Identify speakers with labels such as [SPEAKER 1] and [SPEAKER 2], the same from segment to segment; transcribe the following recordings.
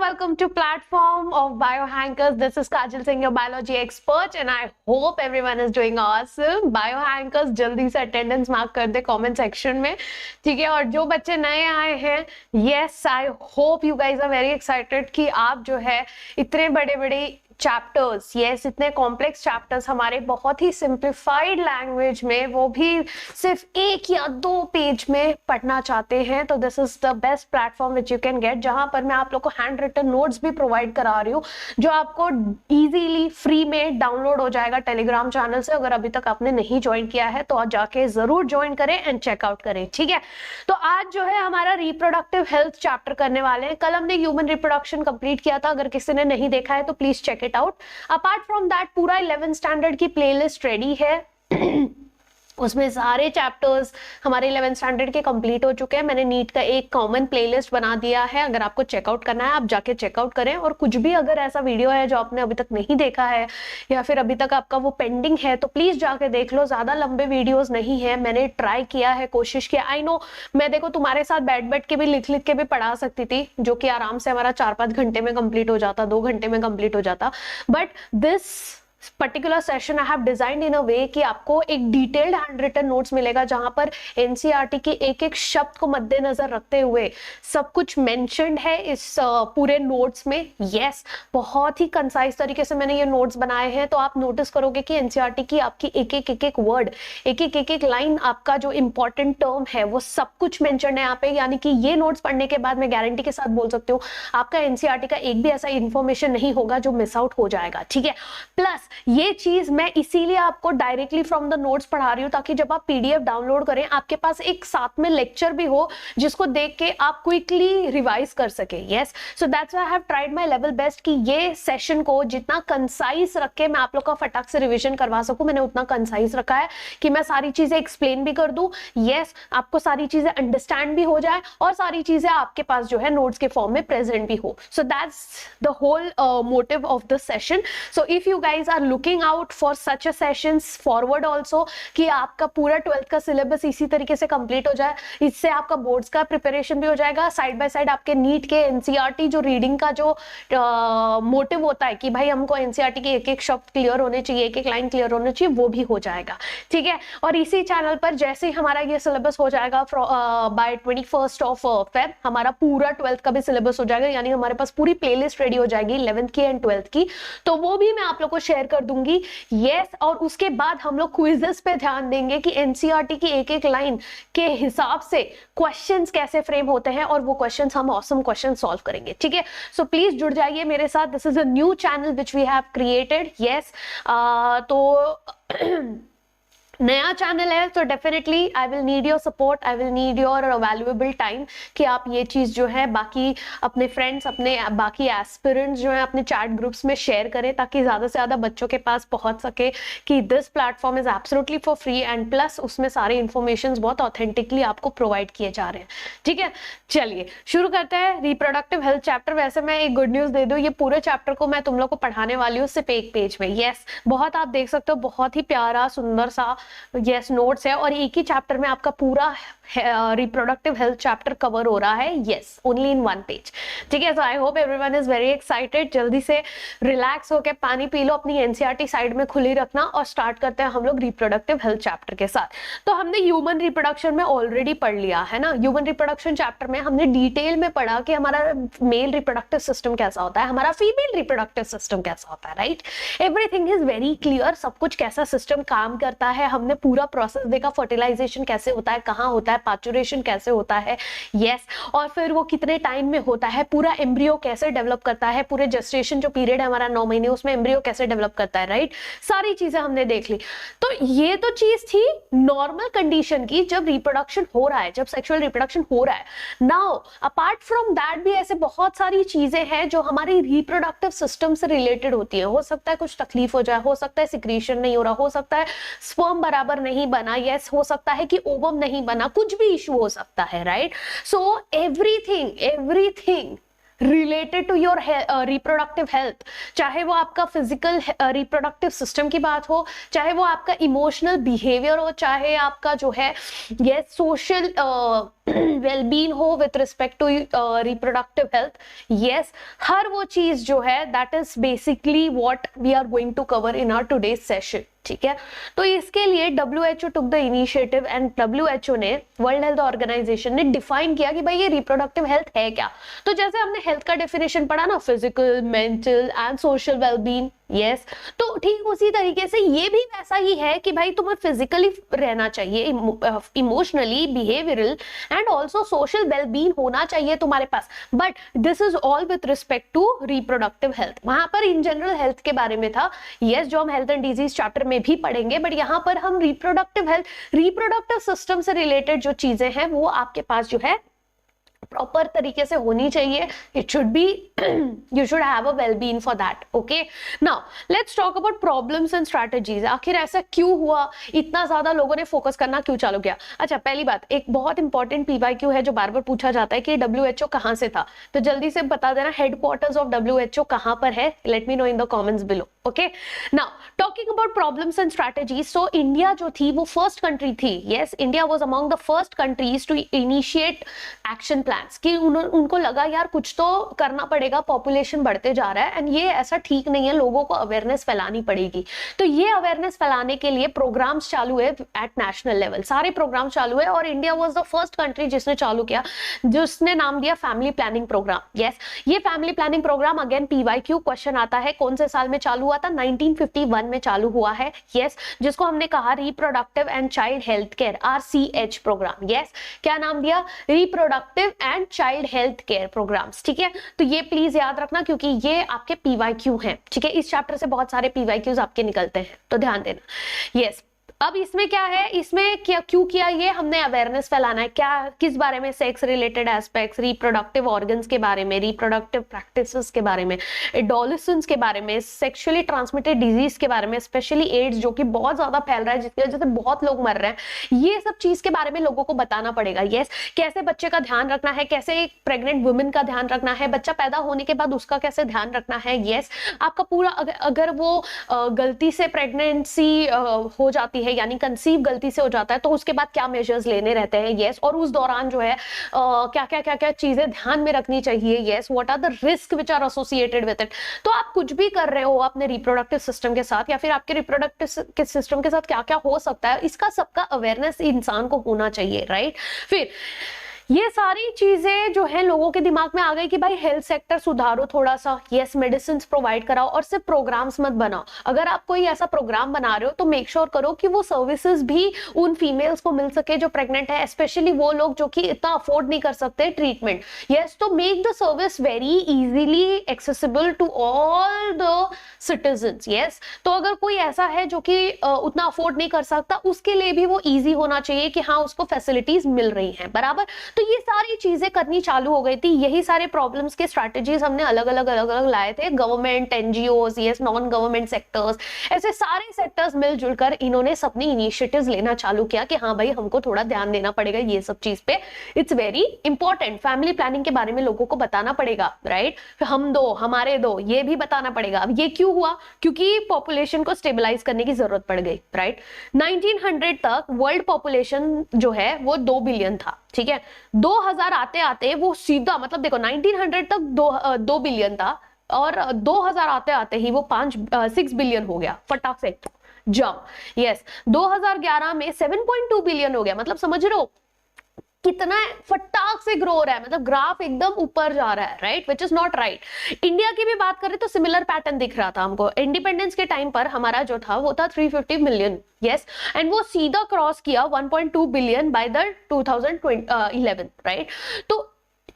[SPEAKER 1] welcome to platform of Biohackers. This is Kajal Singh, your biology expert, and I hope everyone is doing awesome. Biohackers जल्दी से attendance mark कर दे comment section में, ठीक है? और जो बच्चे नए आए हैं, yes, I hope you guys are very excited कि आप जो है इतने बड़े-बड़े चैप्टर्स, यस, इतने कॉम्प्लेक्स चैप्टर्स हमारे बहुत ही सिंप्लीफाइड लैंग्वेज में, वो भी सिर्फ 1 या 2 पेज में पढ़ना चाहते हैं, तो this is the best platform which you can get, जहां पर मैं आप लोग को हैंड रिटन नोट्स भी प्रोवाइड करा रही हूँ, जो आपको इजीली फ्री में डाउनलोड हो जाएगा टेलीग्राम चैनल से। अगर अभी तक आपने नहीं ज्वाइन किया है तो जाके जरूर ज्वाइन करें एंड चेकआउट करें, ठीक है? तो आज जो है हमारा रिप्रोडक्टिव हेल्थ चैप्टर करने वाले हैं। कल हमने ह्यूमन रिप्रोडक्शन कंप्लीट किया था, अगर किसी ने नहीं देखा है तो please check it out. Apart from that पूरा 11th स्टैंडर्ड की प्लेलिस्ट रेडी है उसमें सारे चैप्टर्स हमारे 11th स्टैंडर्ड के कंप्लीट हो चुके हैं। मैंने नीट का एक कॉमन प्लेलिस्ट बना दिया है, अगर आपको चेकआउट करना है आप जाके चेकआउट करें। और कुछ भी अगर ऐसा वीडियो है जो आपने अभी तक नहीं देखा है या फिर अभी तक आपका वो पेंडिंग है तो प्लीज जाके देख लो। ज्यादा लंबे वीडियोस नहीं है, मैंने ट्राई किया है, कोशिश किया। आई नो मैं देखो तुम्हारे साथ बैठ के भी लिख के भी पढ़ा सकती थी, जो कि आराम से हमारा 4-5 घंटे में कंप्लीट हो जाता, 2 घंटे में कंप्लीट हो जाता, but this particular session I have designed in a way कि आपको एक डिटेल्ड हैंड रिटन नोट्स मिलेगा, जहां पर एनसीईआरटी के एक एक शब्द को मद्देनजर रखते हुए सब कुछ मेंशन्ड है इस पूरे नोट्स में। यस, बहुत ही कंसाइज तरीके से मैंने ये नोट्स बनाए हैं, तो आप नोटिस करोगे कि एनसीईआरटी की आपकी एक एक वर्ड, एक लाइन, आपका जो इंपॉर्टेंट टर्म है वो सब कुछ मेंशन्ड है यहाँ पे। यानी कि ये नोट्स पढ़ने के बाद मैं गारंटी के साथ बोल सकती हूँ आपका एनसीईआरटी का एक भी ऐसा इंफॉर्मेशन नहीं होगा जो मिस आउट हो जाएगा, ठीक है? प्लस ये चीज मैं इसीलिए आपको डायरेक्टली फ्रॉम द नोट्स पढ़ा रही हूँ, ताकि जब आप पीडीएफ डाउनलोड करें आपके पास एक साथ में लेक्चर भी हो जिसको देख के आप क्विकली रिवाइज कर सके। Yes, so that's why I have tried my level best कि ये सेशन को जितना कंसाइज रख के मैं आप लोग का फटाक से रिवीजन करवा सकूं, मैंने उतना कंसाइज रखा है कि मैं सारी चीजें एक्सप्लेन भी कर दूं। यस, आपको सारी चीजें अंडरस्टैंड भी हो जाए और सारी चीजें आपके पास जो है नोट्स के फॉर्म में प्रेजेंट भी हो। So that's the whole motive of this session. So if you guys are looking out for such a sessions forward also, कि आपका पूरा 12th का सिलेबस इसी तरीके से कंप्लीट हो जाए, इससे आपका बोर्ड्स का प्रिपरेशन भी हो जाएगा, साइड बाय साइड आपके नीट के एनसीईआरटी जो रीडिंग का जो मोटिव होता है कि भाई हमको एनसीईआरटी के एक एक शब्द क्लियर होने चाहिए, एक एक लाइन क्लियर होने चाहिए, वो भी हो जाएगा, ठीक है? और इसी चैनल पर जैसे ही हमारा ये सिलेबस हो जाएगा बाय 21st ऑफ फेब, हमारा पूरा 12th का भी सिलेबस हो जाएगा, यानी हमारे पास पूरी प्लेलिस्ट रेडी हो जाएगी 11th की एंड 12th की, तो वो भी मैं आप लोग को शेयर कर दूंगी। यस, और उसके बाद हम लोग क्विजेस पे ध्यान देंगे कि एनसीईआरटी की एक एक लाइन के हिसाब से क्वेश्चंस कैसे फ्रेम होते हैं, और वो क्वेश्चंस हम ऑसम क्वेश्चन सॉल्व करेंगे, ठीक है? सो प्लीज जुड़ जाइए मेरे साथ। This is a new channel which we have created. Yes, तो नया चैनल है, तो definitely I will need your support, I will need your valuable time कि आप ये चीज जो है बाकी अपने फ्रेंड्स, अपने बाकी एस्पिरेंट्स जो है अपने चैट ग्रुप्स में शेयर करें, ताकि ज्यादा से ज्यादा बच्चों के पास पहुंच सके कि this platform is absolutely for free and plus उसमें सारे इंफॉर्मेशन बहुत ऑथेंटिकली आपको प्रोवाइड किए जा रहे हैं, ठीक है? चलिए शुरू करते हैं रिप्रोडक्टिव हेल्थ चैप्टर। वैसे मैं एक गुड न्यूज दे दूं, ये पूरे चैप्टर को मैं तुम लोग को पढ़ाने वाली हूँ सिर्फ एक पेज में। यस, बहुत आप देख सकते हो, बहुत ही प्यारा सुंदर सा यस नोट्स है, और एक ही चैप्टर में आपका पूरा रिप्रोडक्टिव हेल्थ चैप्टर कवर हो रहा है। यस, ओनली इन 1 पेज, ठीक है? So I hope everyone is very excited. जल्दी से रिलैक्स होकर पानी पी लो, अपनी एनसीईआरटी साइड में खुली रखना, और स्टार्ट करते हैं हम लोग रिप्रोडक्टिव हेल्थ चैप्टर के साथ। तो हमने ह्यूमन रिप्रोडक्शन में ऑलरेडी पढ़ लिया है ना, ह्यूमन रिप्रोडक्शन चैप्टर में हमने डिटेल में पढ़ा कि हमारा मेल रिप्रोडक्टिव सिस्टम कैसा होता है, हमारा फीमेल रिप्रोडक्टिव सिस्टम कैसा होता है, right? Everything is very clear, सब कुछ कैसा सिस्टम काम करता है, हमने पूरा प्रोसेस देखा, फर्टिलाइजेशन कैसे होता है, कहाँ होता है, पाचुरेशन कैसे होता है, यस, और फिर वो कितने टाइम में होता है, पूरा एम्ब्रियो कैसे डेवलप करता है, पूरे जेस्टेशन जो पीरियड है हमारा 9 महीने, उसमें एम्ब्रियो कैसे डेवलप करता है, राइट? सारी चीजें हमने देख ली। तो ये तो चीज थी नॉर्मल कंडीशन की, जब रिप्रोडक्शन हो रहा है, जब सेक्सुअल रिप्रोडक्शन हो रहा है। नाउ अपार्ट फ्रॉम दैट भी ऐसे बहुत सारी चीजें हैं जो हमारी रिप्रोडक्टिव सिस्टम से रिलेटेड होती है। हो सकता है कुछ तकलीफ हो जाए, हो सकता है सिक्रीशन नहीं हो रहा, हो सकता है स्पर्म बराबर नहीं बना, यस, हो सकता है कि ओवम नहीं बना, कुछ भी इशू हो सकता है, right? So everything related to your reproductive health, चाहे वो आपका फिजिकल रिप्रोडक्टिव सिस्टम की बात हो, चाहे वो आपका इमोशनल बिहेवियर हो, चाहे आपका जो है ये सोशल वेलबीन हो with respect to reproductive health, yes, हर वो चीज जो है that is basically what we are going to cover in our today's session, ठीक है। तो इसके लिए WHO took the initiative and WHO ने, वर्ल्ड हेल्थ ऑर्गेनाइजेशन ने डिफाइन किया कि भाई ये रिप्रोडक्टिव हेल्थ है क्या। तो जैसे हमने हेल्थ का डेफिनेशन पढ़ा ना, physical, mental and social wellbeing, yes, तो ठीक उसी तरीके से ये भी वैसा ही है कि भाई तुम्हें फिजिकली रहना चाहिए, emotionally, behavioural and also social wellbeing होना चाहिए तुम्हारे पास, but this is all with respect to reproductive health. वहां पर इन जनरल हेल्थ के बारे में था, यस, जो हम हेल्थ एंड डिजीज चैप्टर में भी पढ़ेंगे, बट यहाँ पर हम रिप्रोडक्टिव हेल्थ, रिप्रोडक्टिव सिस्टम से रिलेटेड जो चीजें हैं वो आपके पास जो है प्रॉपर तरीके से होनी चाहिए। It should be you should have a well-being for that. Okay, now let's talk about problems and strategies. आखिर ऐसा क्यों हुआ, इतना ज्यादा लोगों ने फोकस करना क्यों चालू किया? अच्छा, पहली बात, एक बहुत इंपॉर्टेंट PYQ है जो बार बार पूछा जाता है कि WHO कहां से था, तो जल्दी से बता देना हेडक्वार्टर्स ऑफ WHO कहां पर है। Let me know in the comments below. Okay, now talking about problems and strategies, so India जो थी वो फर्स्ट कंट्री थी, yes, India was among the first countries to initiate action plans, कि उनको लगा यार कुछ तो करना पड़ेगा, पॉपुलेशन बढ़ते जा रहा है एंड ये ऐसा ठीक नहीं है, लोगों को अवेयरनेस फैलानी पड़ेगी। तो ये अवेयरनेस फैलाने के लिए प्रोग्राम्स चालू है एट नेशनल लेवल, सारे प्रोग्राम चालू है, और India was the first country जिसने चालू किया, जिसने नाम दिया फैमिली प्लानिंग प्रोग्राम। यस, ये family planning program again PYQ question आता है, कौन से साल में चालू हुआ था? 1951 में चालू हुआ है, यस, जिसको हमने कहा reproductive and child health care, RCH program. Yes, क्या नाम दिया? Reproductive and child health care programs, ठीक है। तो ये प्लीज याद रखना क्योंकि ये आपके PYQ हैं, ठीक है, इस चैप्टर से बहुत सारे PYQs आपके निकलते हैं, तो ध्यान देना। यस, अब इसमें क्या है, इसमें क्या क्यों किया, ये हमने अवेयरनेस फैलाना है, क्या किस बारे में? Sex related aspects, reproductive organs के बारे में, रिप्रोडक्टिव प्रैक्टिसेस के बारे में, एडोलेसेंस के बारे में, सेक्सुअली ट्रांसमिटेड डिजीज के बारे में, स्पेशली एड्स जो कि बहुत ज्यादा फैल रहा है, जिसकी वजह से बहुत लोग मर रहे हैं, ये सब चीज के बारे में लोगों को बताना पड़ेगा। यस, कैसे बच्चे का ध्यान रखना है, कैसे एक प्रेग्नेंट वुमेन का ध्यान रखना है, बच्चा पैदा होने के बाद उसका कैसे ध्यान रखना है। यस, आपका पूरा अगर वो गलती से प्रेगनेंसी हो जाती है, यानी कंसीव गलती से हो जाता है, तो उसके बाद क्या मेजर्स लेने रहते हैं। यस, और उस दौरान जो है क्या क्या क्या क्या चीजें ध्यान में रखनी चाहिए। Yes, what are the risk which are associated with it. तो आप कुछ भी कर रहे हो अपने रिप्रोडक्टिव सिस्टम के साथ या फिर आपके रिप्रोडक्टिव के सिस्टम के साथ क्या क्या हो सकता है, इसका सबका अवेयरनेस इंसान को होना चाहिए, राइट। फिर ये सारी चीजें जो है लोगों के दिमाग में आ गई कि भाई हेल्थ सेक्टर सुधारो थोड़ा सा, यस, मेडिसिन प्रोवाइड कराओ, और सिर्फ प्रोग्राम्स मत बनाओ। अगर आप कोई ऐसा प्रोग्राम बना रहे हो तो मेक श्योर करो कि वो सर्विसेज भी उन फीमेल्स को मिल सके जो प्रेग्नेंट है, स्पेशली वो लोग जो कि इतना अफोर्ड नहीं कर सकते ट्रीटमेंट। यस, तो make the service very easily accessible to all the citizens. Yes, तो अगर कोई ऐसा है जो कि उतना अफोर्ड नहीं कर सकता, उसके लिए भी वो इजी होना चाहिए कि हाँ उसको फैसिलिटीज मिल रही हैं, बराबर। तो ये सारी चीजें करनी चालू हो गई थी, यही सारे प्रॉब्लम्स के स्ट्रैटेजीज हमने अलग अलग लाए थे। Government, NGOs, yes, non government sectors, ऐसे सारे सेक्टर्स मिलजुल कर इन्होंने सबने इनिशिएटिव्स लेना चालू किया कि हाँ भाई हमको थोड़ा ध्यान देना पड़ेगा ये सब चीज पे, it's very important. Family planning के बारे में लोगों को बताना पड़ेगा, राइट। हम दो हमारे दो, ये भी बताना पड़ेगा। अब ये क्यों हुआ? क्योंकि पॉपुलेशन को स्टेबलाइज करने की जरूरत पड़ गई, राइट। 1900 तक वर्ल्ड पॉपुलेशन जो है वो 2 बिलियन था, ठीक है। 2000 आते आते वो सीधा, मतलब देखो 1900 तक 2 बिलियन था, और 2000 आते आते ही वो 6 बिलियन हो गया, फटाक से जंप। यस, 2011 में 7.2 बिलियन हो गया, मतलब समझ रहे हो कितना फटाक से ग्रो हो रहा है, मतलब ग्राफ एकदम ऊपर जा रहा है, right, which is not right. India की भी बात करें तो सिमिलर पैटर्न दिख रहा था हमको। इंडिपेंडेंस के टाइम पर हमारा जो था वो था 350 मिलियन, यस, एंड वो सीधा क्रॉस किया 1.2 बिलियन बाय द 2011, राइट। तो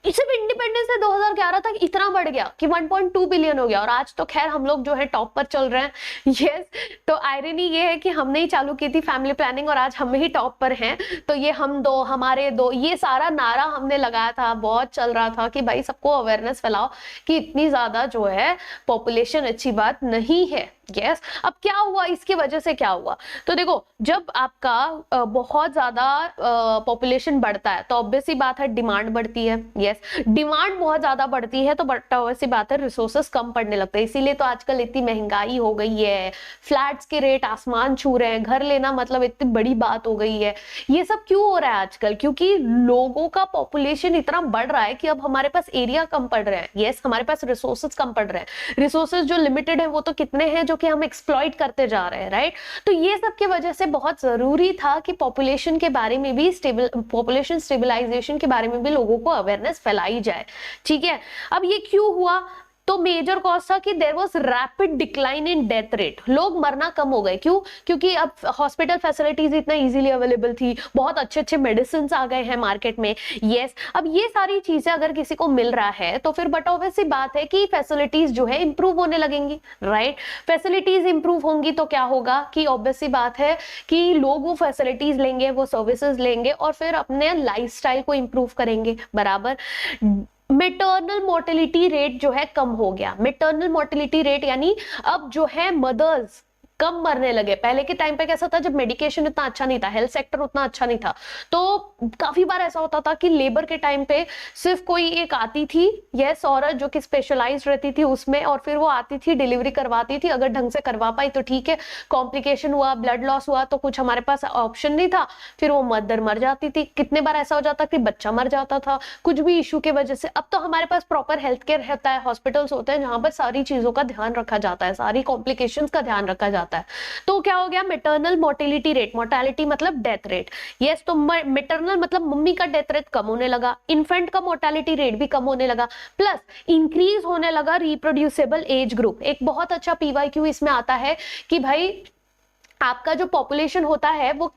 [SPEAKER 1] सिर्फ इंडिपेंडेंस से 2011 तक इतना बढ़ गया कि 1.2 बिलियन हो गया, और आज तो खैर हम लोग जो है टॉप पर चल रहे हैं। यस, तो आयरनी ये है कि हमने ही चालू की थी फैमिली प्लानिंग और आज हम ही टॉप पर हैं। तो ये हम दो हमारे दो, ये सारा नारा हमने लगाया था, बहुत चल रहा था कि भाई सबको अवेयरनेस फैलाओ कि इतनी ज्यादा जो है पॉपुलेशन अच्छी बात नहीं है, यस अब क्या हुआ, इसकी वजह से क्या हुआ, तो देखो जब आपका बहुत ज्यादा पॉपुलेशन बढ़ता है तो ऑब्वियस सी बात है डिमांड बढ़ती है। यस डिमांड बहुत ज्यादा बढ़ती है तो ऑब्वियस सी बात है रिसोर्सेस कम पड़ने लगते हैं, इसीलिए तो आजकल इतनी महंगाई हो गई है, फ्लैट्स के रेट आसमान छू रहे हैं, घर लेना मतलब इतनी बड़ी बात हो गई है। ये सब क्यों हो रहा है आजकल, क्योंकि लोगों का पॉपुलेशन इतना बढ़ रहा है कि अब हमारे पास एरिया कम पड़ रहे हैं। यस हमारे पास रिसोर्सेज कम पड़ रहे हैं, रिसोर्सेज जो लिमिटेड है वो तो कितने हैं जो कि हम एक्सप्लॉइट करते जा रहे हैं, राइट। तो ये सब की वजह से बहुत जरूरी था कि पॉपुलेशन के बारे में भी पॉपुलेशन स्टेबलाइजेशन के बारे में भी लोगों को अवेयरनेस फैलाई जाए, ठीक है। अब ये क्यों हुआ, तो मेजर कॉज था कि there was rapid decline in death rate, लोग मरना कम हो गए। क्यों, क्योंकि अब हॉस्पिटल फैसिलिटीज इतना इजीली अवेलेबल थी, बहुत अच्छे अच्छे मेडिसिन आ गए हैं मार्केट में। यस अब ये सारी चीजें अगर किसी को मिल रहा है तो फिर बट ऑब्वियस सी बात है कि फैसिलिटीज जो है इंप्रूव होने लगेंगी, राइट। फैसिलिटीज इंप्रूव होंगी तो क्या होगा कि ऑब्वियस सी बात है कि लोग वो फैसिलिटीज लेंगे, वो सर्विसेज लेंगे और फिर अपने लाइफस्टाइल को इंप्रूव करेंगे, बराबर। मेटर्नल मोर्टेलिटी रेट जो है कम हो गया, मेटर्नल मोर्टेलिटी रेट यानी अब जो है मदर्स कम मरने लगे। पहले के टाइम पे कैसा था, जब मेडिकेशन इतना अच्छा नहीं था, हेल्थ सेक्टर उतना अच्छा नहीं था, तो काफी बार ऐसा होता था कि लेबर के टाइम पे सिर्फ कोई एक आती थी, यस औरत जो कि स्पेशलाइज्ड रहती थी उसमें, और फिर वो आती थी डिलीवरी करवाती थी, अगर ढंग से करवा पाई तो ठीक है, कॉम्प्लिकेशन हुआ, ब्लड लॉस हुआ तो कुछ हमारे पास ऑप्शन नहीं था, फिर वो मदर मर जाती थी। कितने बार ऐसा हो जाता कि बच्चा मर जाता था कुछ भी इशू की वजह से। अब तो हमारे पास प्रॉपर हेल्थ केयर रहता है, हॉस्पिटल्स होते हैं जहां पर सारी चीजों का ध्यान रखा जाता है, सारी कॉम्प्लिकेशंस का ध्यान रखा जाता है। तो क्या हो गया, मेटर्नल मोर्टेलिटी रेट, मोर्टेलिटी मतलब डेथ रेट, यस तो मेटर्नल मतलब मम्मी का डेथ रेट कम होने लगा, इन्फेंट का मोर्टेलिटी रेट भी कम होने लगा, प्लस इंक्रीज होने लगा रिप्रोड्यूसेबल एज ग्रुप। एक बहुत अच्छा पीवाईक्यू इसमें आता है कि भाई आपका जो पॉपुलेशन होता है वो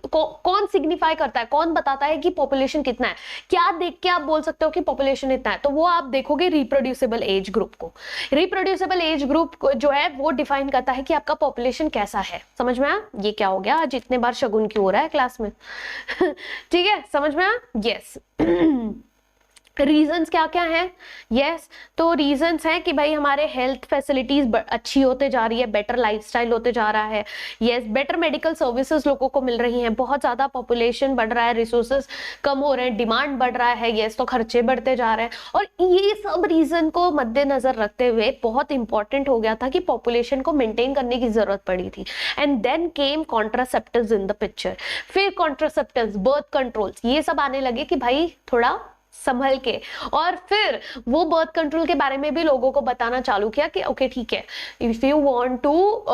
[SPEAKER 1] कौन सिग्निफाई करता है, कौन बताता है कि पॉपुलेशन कितना है, क्या देख के आप बोल सकते हो कि पॉपुलेशन इतना है, तो वो आप देखोगे रिप्रोड्यूसेबल एज ग्रुप को। रिप्रोड्यूसेबल एज ग्रुप जो है वो डिफाइन करता है कि आपका पॉपुलेशन कैसा है। समझ में आया, ये क्या हो गया आज इतने बार शगुन क्यों हो रहा है क्लास में ठीक है, समझ में आया, यस रीजंस क्या क्या हैं, यस तो रीजंस हैं कि भाई हमारे हेल्थ फैसिलिटीज अच्छी होते जा रही है, बेटर लाइफस्टाइल होते जा रहा है, यस बेटर मेडिकल सर्विसेज लोगों को मिल रही हैं, बहुत ज्यादा पॉपुलेशन बढ़ रहा है, रिसोर्सेज कम हो रहे हैं, डिमांड बढ़ रहा है, यस तो खर्चे बढ़ते जा रहे हैं। और ये सब रीजन को मद्देनजर रखते हुए बहुत इंपॉर्टेंट हो गया था कि पॉपुलेशन को मेंटेन करने की जरूरत पड़ी थी। And then came contraceptives in the picture, फिर कॉन्ट्रासेप्टिव्स, बर्थ कंट्रोल्स, ये सब आने लगे कि भाई थोड़ा संभल के, और फिर वो बर्थ कंट्रोल के बारे में भी लोगों को बताना चालू किया कि ओके ठीक है, if you want to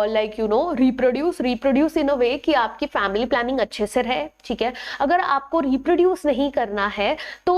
[SPEAKER 1] like you know reproduce in a way कि आपकी फैमिली प्लानिंग अच्छे से रहे, ठीक है। अगर आपको रिप्रोड्यूस नहीं करना है तो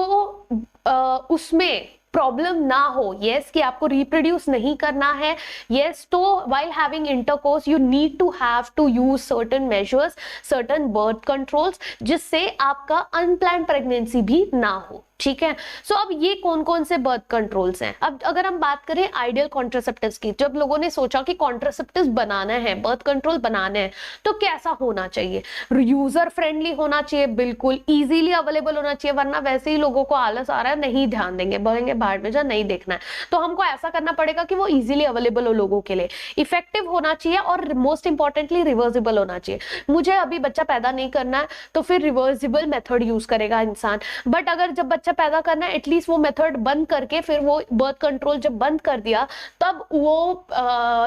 [SPEAKER 1] उसमें प्रॉब्लम ना हो, यस कि आपको रिप्रोड्यूस नहीं करना है, यस तो while having intercourse you need to have to use certain measures, certain birth controls, जिससे आपका अनप्लान्ड प्रेगनेंसी भी ना हो, ठीक है। सो अब ये कौन कौन से बर्थ कंट्रोल्स हैं। अब अगर हम बात करें आइडियल कॉन्ट्रासेप्टिव्स की, जब लोगों ने सोचा कि कॉन्ट्रासेप्टिव्स बनाना है, बर्थ कंट्रोल बनाना है, तो कैसा होना चाहिए, यूजर फ्रेंडली होना चाहिए, बिल्कुल इजीली अवेलेबल होना चाहिए, वरना वैसे ही लोगों को आलस आ रहा है, नहीं ध्यान देंगे, बोलेंगे बाहर में जा, नहीं देखना है। तो हमको ऐसा करना पड़ेगा कि वो इजीली अवेलेबल हो लोगों के लिए, इफेक्टिव होना चाहिए, और मोस्ट इंपॉर्टेंटली रिवर्सिबल होना चाहिए। मुझे अभी बच्चा पैदा नहीं करना है तो फिर रिवर्सिबल मेथड यूज करेगा इंसान, बट अगर जब बच्चा पैदा करना है एटलीस्ट वो मेथड बंद करके, फिर वो बर्थ कंट्रोल जब बंद कर दिया तब वो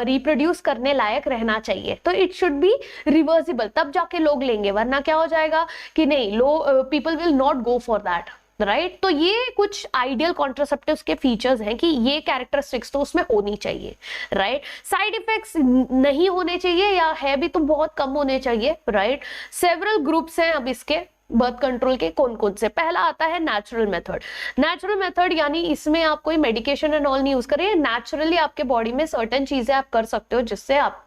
[SPEAKER 1] रिप्रोड्यूस करने लायक रहना चाहिए, तो इट शुड बी रिवर्सिबल, तब जाके लोग लेंगे, वरना क्या हो जाएगा कि नहीं, people will not go for that, right. तो ये कुछ आइडियल कॉन्ट्रासेप्टिव्स के फीचर्स हैं कि ये कैरेक्टरिस्टिक्स तो उसमें होनी चाहिए, राइट। साइड इफेक्ट्स नहीं होने चाहिए, या है भी तो बहुत कम होने चाहिए, राइट। सेवरल ग्रुप्स हैं अब इसके बर्थ कंट्रोल के, कौन कौन से। पहला आता है नेचुरल मेथड। नेचुरल मेथड यानी इसमें आप कोई मेडिकेशन एंड ऑल नहीं यूज करें, नेचुरली आपके बॉडी में सर्टेन चीजें आप कर सकते हो जिससे आप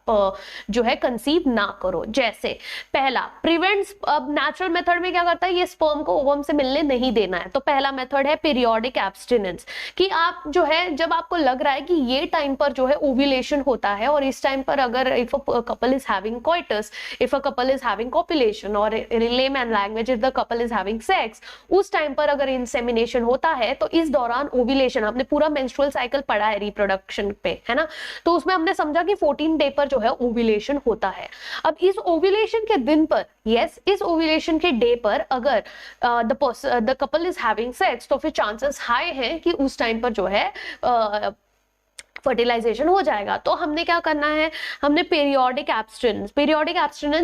[SPEAKER 1] जो है कंसीव ना करो। जैसे पहला प्रिवेंट्स, अब नेचुरल मेथड में क्या करता है, ये स्पर्म को ओवम से मिलने नहीं देना है, तो पहला मेथड है पीरियोडिक एब्स्टिनेंस, कि आप जो है जब आपको लग रहा है कि ये टाइम पर जो है ओव्यूलेशन होता है, और इस टाइम पर अगर if a couple is having coitus, if a couple is having copulation, और layman language which if the couple is having sex, उस टाइम पर अगर इंसेमिनेशन होता है तो इस दौरान ओव्यूलेशन, आपने पूरा मेंस्ट्रुअल साइकिल पढ़ा है रिप्रोडक्शन पे, है ना, तो उसमें हमने समझा कि 14 डे पर जो है ओव्यूलेशन होता है। अब इस ओव्यूलेशन के दिन पर, यस, इस ओव्यूलेशन के डे पर अगर the couple is having sex, तो फिर चांसेस हाई हैं कि उस टाइम पर जो है फर्टिलाइजेशन हो जाएगा। तो हमने क्या करना है, हमने periodic abstinence,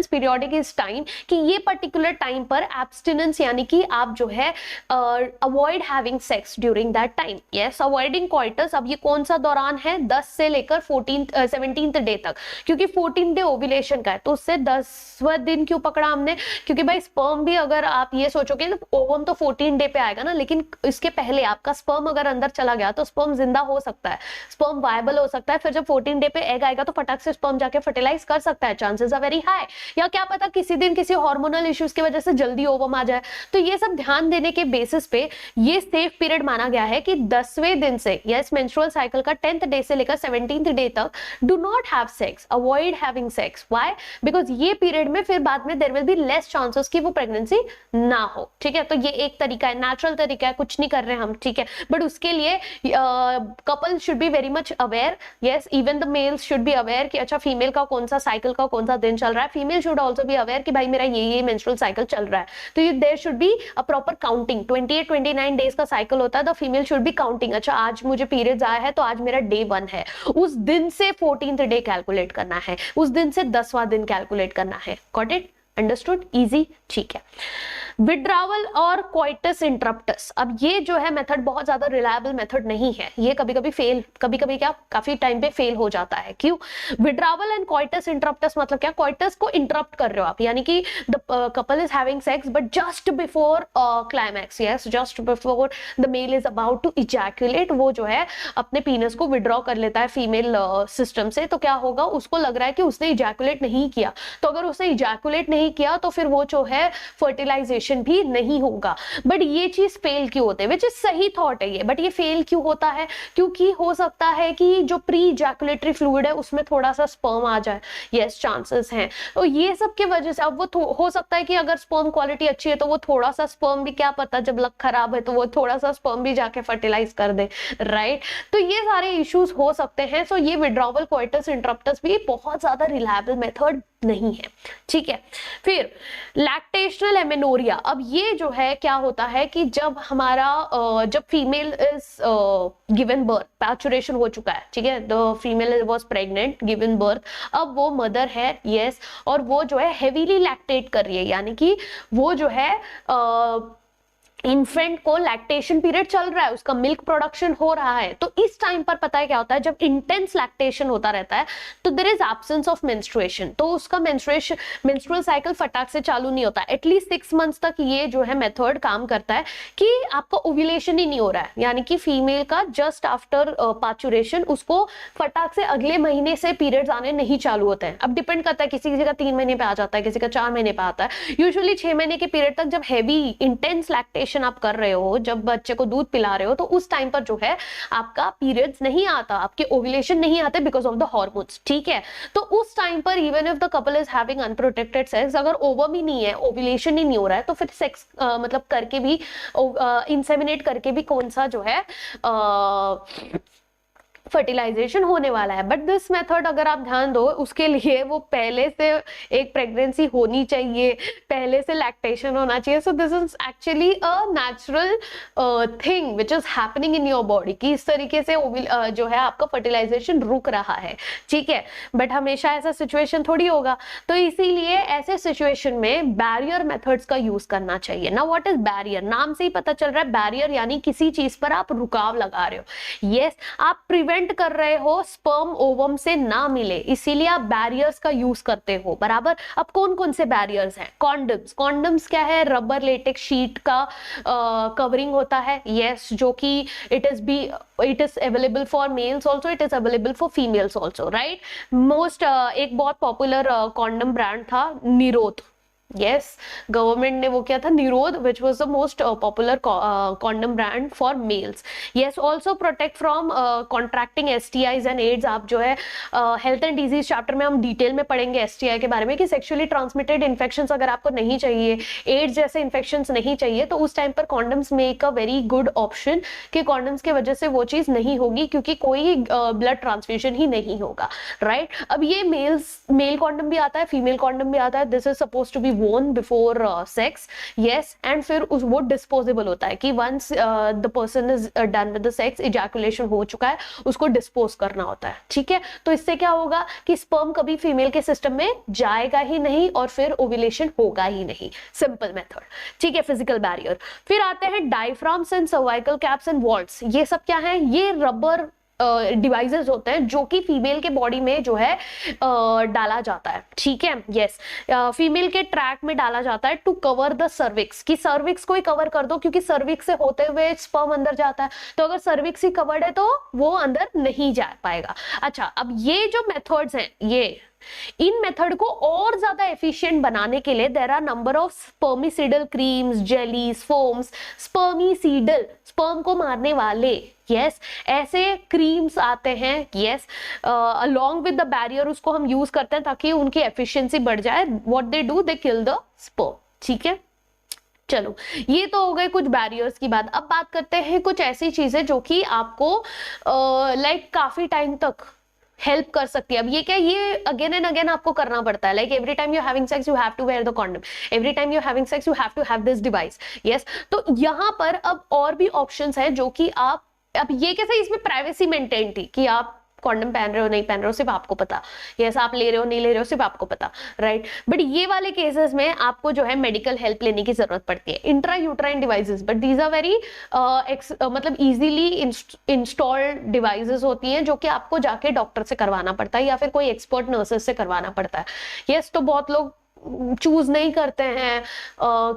[SPEAKER 1] periodic is time कि ये पर्टिकुलर टाइम पर एब्स्टिनेंस यानी कि आप जो है avoid having sex during that time. Yes, avoiding coitus. अब ये कौन सा दौरान है, 10 से लेकर 17th डे तक, क्योंकि 14 डे ओव्यूलेशन का है तो उससे 10वां दिन क्यों पकड़ा हमने, क्योंकि भाई स्पर्म भी, अगर आप ये सोचोगे तो ओवम तो 14 डे पे आएगा ना, लेकिन इसके पहले आपका स्पर्म अगर अंदर चला गया तो स्पर्म जिंदा हो सकता है, स्पर्म वायबल हो सकता है, फिर जब 14 डे पे एग आएगा तो फटाक से स्पर्म जाके फर्टिलाइज कर सकता है, चांसेस आर वेरी हाई। या क्या पता किसी दिन किसी हार्मोनल इश्यूज की वजह से जल्दी ओवम आ जाए। तो ये सब ध्यान देने के बेसिस पे ये सेफ पीरियड माना गया है कि 10वें दिन से, यस, मेंस्ट्रुअल साइकिल का 10th डे से लेकर 17th डे तक do not have sex, avoid having sex. Why? Because ये पीरियड में फिर बाद में there will be less chances कि वो प्रेगनेंसी ना हो। ठीक है, तो ये एक तरीका है, नेचुरल तरीका है, कुछ नहीं कर रहे हम, ठीक है, बट उसके लिए couple should be very much aware, yes, even the males should be aware कि अच्छा फीमेल का कौन सा साइकिल का कौन सा दिन चल रहा है, female should also be aware कि भाई मेरा ये menstrual cycle चल रहा है, तो ये there should be a proper counting, 28-29 days का साइकिल होता है, तो फीमेल should be counting, अच्छा आज मुझे पीरियड्स आया है तो आज मेरा डे 1 है, उस दिन से 14th डे कैलकुलेट करना है, उस दिन से 10वां दिन कैलकुलेट करना है। Got it? अंडरस्टूड? इजी? ठीक है। विड्रावल और कोइटस इंटरप्टस, अब ये जो है मेथड बहुत ज्यादा रिलायबल मेथड नहीं है, ये कभी कभी क्या काफी टाइम पे फेल हो जाता है। क्यों? विड्रावल एंड कोइटस इंटरप्टस मतलब क्या, कोइटस को इंटरप्ट कर रहे हो आप, यानी कि the couple is having sex but just before climax, yes, just before the male is about to ejaculate, वो जो है अपने पीनस को विड्रॉ कर लेता है फीमेल सिस्टम से, तो क्या होगा, उसको लग रहा है कि उसने इजैकुलेट नहीं किया, तो अगर उसने इजैकुलेट नहीं किया तो फिर वो जो है फर्टिलाइजेशन भी नहीं होगा। बट ये चीज फेल क्यों होते हैं, विच इज सही थॉट है ये, बट ये फेल क्यों होता है, क्योंकि हो सकता है कि जो प्री इजैकुलेटरी फ्लूइड है उसमें थोड़ा सा स्पर्म आ जाए, यस, चांसेस हैं, तो ये सब की वजह से अब वो हो सकता है कि अगर स्पर्म क्वालिटी अच्छी है तो वो थोड़ा सा स्पर्म भी, क्या पता जब लक खराब है तो वो थोड़ा सा स्पर्म भी जाके फर्टिलाइज कर दे, राइट, तो ये सारे इश्यूज हो सकते हैं। सो ये विड्रॉवल कोइटस इंटरप्टस भी बहुत ज्यादा रिलायबल मेथड नहीं है, ठीक है। फिर लैक्टेशनल एमेनोरिया, अब ये जो है क्या होता है कि जब हमारा जब फीमेल इज गिवन बर्थ, पैचुरेशन हो चुका है, ठीक है, the female was pregnant, given birth, अब वो मदर है, यस, और वो जो है हेवीली लैक्टेट कर रही है, यानी कि वो जो है इन्फेंट को लैक्टेशन पीरियड चल रहा है, उसका मिल्क प्रोडक्शन हो रहा है, तो इस टाइम पर पता है क्या होता है, जब इंटेंस लैक्टेशन होता रहता है तो there is absence of menstruation, तो उसका मेंस्ट्रुअल साइकिल फटाक से चालू नहीं होता, एटलीस्ट 6 मंथ्स तक ये जो है मेथड काम करता है कि आपका ओव्यूलेशन ही नहीं हो रहा है, यानी कि फीमेल का जस्ट आफ्टर पाचुरेशन उसको फटाक से अगले महीने से पीरियड्स आने नहीं चालू होते हैं। अब डिपेंड करता है, किसी का 3 महीने पे आ जाता है, किसी का 4 महीने पे आता है, यूजुअली 6 महीने के पीरियड तक जब हैवी इंटेंस लैक्टेशन आप कर रहे हो, जब बच्चे को दूध पिला रहे हो, तो उस टाइम पर जो है आपका पीरियड्स नहीं आता, आपके ओव्यूलेशन नहीं आते बिकॉज ऑफ द हार्मोन्स, ठीक है, तो उस टाइम पर even if the couple is having unprotected sex, अगर ओवम ही नहीं है, ओव्यूलेशन ही नहीं हो रहा है, तो फिर सेक्स मतलब करके भी इंसेमिनेट करके भी कौन सा जो है फर्टिलाइजेशन होने वाला है। बट दिस मेथड अगर आप ध्यान दो, उसके लिए वो पहले से एक प्रेगनेंसी होनी चाहिए, पहले से लैक्टेशन होना चाहिए, so this is actually a natural thing which is happening in your body, कि इस तरीके से जो है आपका फर्टिलाइजेशन रुक रहा है, ठीक है, बट हमेशा ऐसा सिचुएशन थोड़ी होगा, तो इसीलिए ऐसे सिचुएशन में बैरियर मेथड्स का यूज करना चाहिए। ना व्हाट इज बैरियर, नाम से ही पता चल रहा है, बैरियर यानी किसी चीज पर आप रुकाव लगा रहे हो, यस, आप प्रिवेंट कर रहे हो स्पर्म ओवम से ना मिले, इसीलिए आप बैरियर्स का यूज करते हो, बराबर। अब कौन कौन से बैरियर्स हैं? कॉन्डम्स, कॉन्डम्स क्या है, रबर लेटेक्स शीट का कवरिंग होता है, यस, जो कि it is available for mails also, it is available for females also, right. Most एक बहुत पॉपुलर कॉन्डम ब्रांड था निरोध, यस, गवर्नमेंट ने वो किया था Nirodh, which was the most popular condom brand for males. Yes, also protect from contracting STIs and AIDS. आप जो है हेल्थ एंड डिजीज चैप्टर में हम डिटेल में पढ़ेंगे STI के बारे में कि सेक्सुअली ट्रांसमिटेड इन्फेक्शंस अगर आपको नहीं चाहिए, एड्स जैसे इन्फेक्शंस नहीं चाहिए, तो उस टाइम पर condoms make a very good option कि कॉन्डम्स की वजह से वो चीज नहीं होगी, क्योंकि कोई ब्लड ट्रांसफ्यूजन ही नहीं होगा, राइट. अब ये मेल कॉन्डम भी आता है, फीमेल कॉन्डम भी आता है. This is suppose to be worn before sex. yes, and फिर वो डिस्पोजेबल होता है कि once the person is done with the sex, ejaculation हो चुका है, उसको डिस्पोज करना होता है. ठीक है, तो इससे क्या होगा कि स्पर्म कभी फीमेल के सिस्टम में जाएगा ही नहीं और फिर ओव्यूलेशन होगा ही नहीं. Simple method. ठीक है, फिजिकल बैरियर. फिर आते हैं diaphragms and cervical caps and vaults. ये सब क्या है? ये रबर डिवाइसेस होते हैं जो कि फीमेल के बॉडी में जो है डाला जाता है. ठीक है, यस, फीमेल के ट्रैक में डाला जाता है टू कवर द सर्विक्स, कि सर्विक्स को ही कवर कर दो, क्योंकि सर्विक्स से होते हुए स्पर्म अंदर जाता है, तो अगर सर्विक्स ही कवर्ड है तो वो अंदर नहीं जा पाएगा. अच्छा, अब ये जो मेथड्स हैं, ये इन मेथड को और ज्यादा एफिशिएंट बनाने के लिए there are number of spermicidal creams, jellies, foams. Spermicidal, sperm को मारने वाले, यस, ऐसे क्रीम्स आते हैं. Yes, along with the barrier उसको हम यूज करते हैं ताकि उनकी एफिशिएंसी बढ़ जाए. What they do, they kill the sperm. ठीक है, चलो, ये तो हो गए कुछ बैरियर्स की बात. अब बात करते हैं कुछ ऐसी चीजें जो कि आपको लाइक काफी टाइम तक हेल्प कर सकती है. अब ये क्या, ये अगेन एंड अगेन आपको करना पड़ता है. Like every time you having sex you have to wear the condom, every time you having sex you have to have this device. Yes, तो यहाँ पर अब और भी ऑप्शंस हैं जो कि आप, अब ये कैसे, इसमें प्राइवेसी मेंटेन थी कि आप कॉन्डम पहन रहे हो नहीं पहन रहे हो सिर्फ आपको पता, यस, आप ले रहे हो नहीं ले रहे हो सिर्फ आपको पता, राइट. बट ये वाले केसेस में आपको जो है मेडिकल हेल्प लेने की जरूरत पड़ती है. Intra uterine devices, but these are very मतलब इजीली इंस्टॉल्ड डिवाइसेस होती हैं जो कि आपको जाके डॉक्टर से करवाना पड़ता है या फिर कोई एक्सपर्ट नर्सेस से करवाना पड़ता है. यस, तो बहुत लोग चूज नहीं करते हैं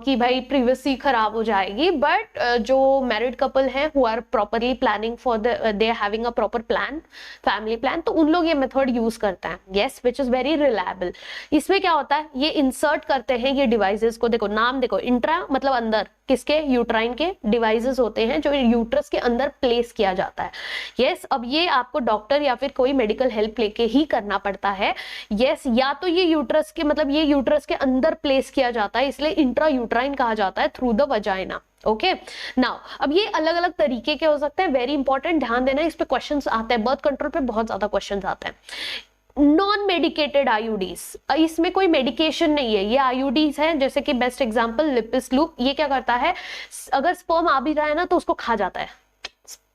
[SPEAKER 1] कि भाई प्रीवियसली खराब हो जाएगी, बट जो मैरिड कपल हैं who are properly planning for they having a proper plan, family plan, तो उन लोग ये मेथड यूज करते हैं. Yes, which is very reliable. इसमें क्या होता है, ये इंसर्ट करते हैं ये डिवाइसेस को, देखो नाम देखो, इंट्रा मतलब अंदर, किसके, यूट्राइन के डिवाइसेस होते हैं जो यूट्रस के अंदर प्लेस किया जाता है. यस, अब ये आपको डॉक्टर या फिर कोई मेडिकल हेल्प लेके ही करना पड़ता है. यस, या तो ये यूट्रस के, मतलब ये यूट्रस के अंदर प्लेस किया जाता है, इसलिए इंट्रा यूट्राइन कहा जाता है, through the vagina. Okay, now अब ये अलग अलग तरीके के हो सकते हैं. वेरी इंपॉर्टेंट, ध्यान देना, इस पे क्वेश्चंस आते हैं. बर्थ कंट्रोल पे बहुत ज्यादा क्वेश्चंस आते हैं. नॉन मेडिकेटेड आईयूडीज, इसमें कोई मेडिकेशन नहीं है, ये आईयूडीज हैं. जैसे कि बेस्ट एग्जांपल लिपिस लूप. ये क्या करता है, अगर स्पर्म आ भी रहा है ना तो उसको खा जाता है,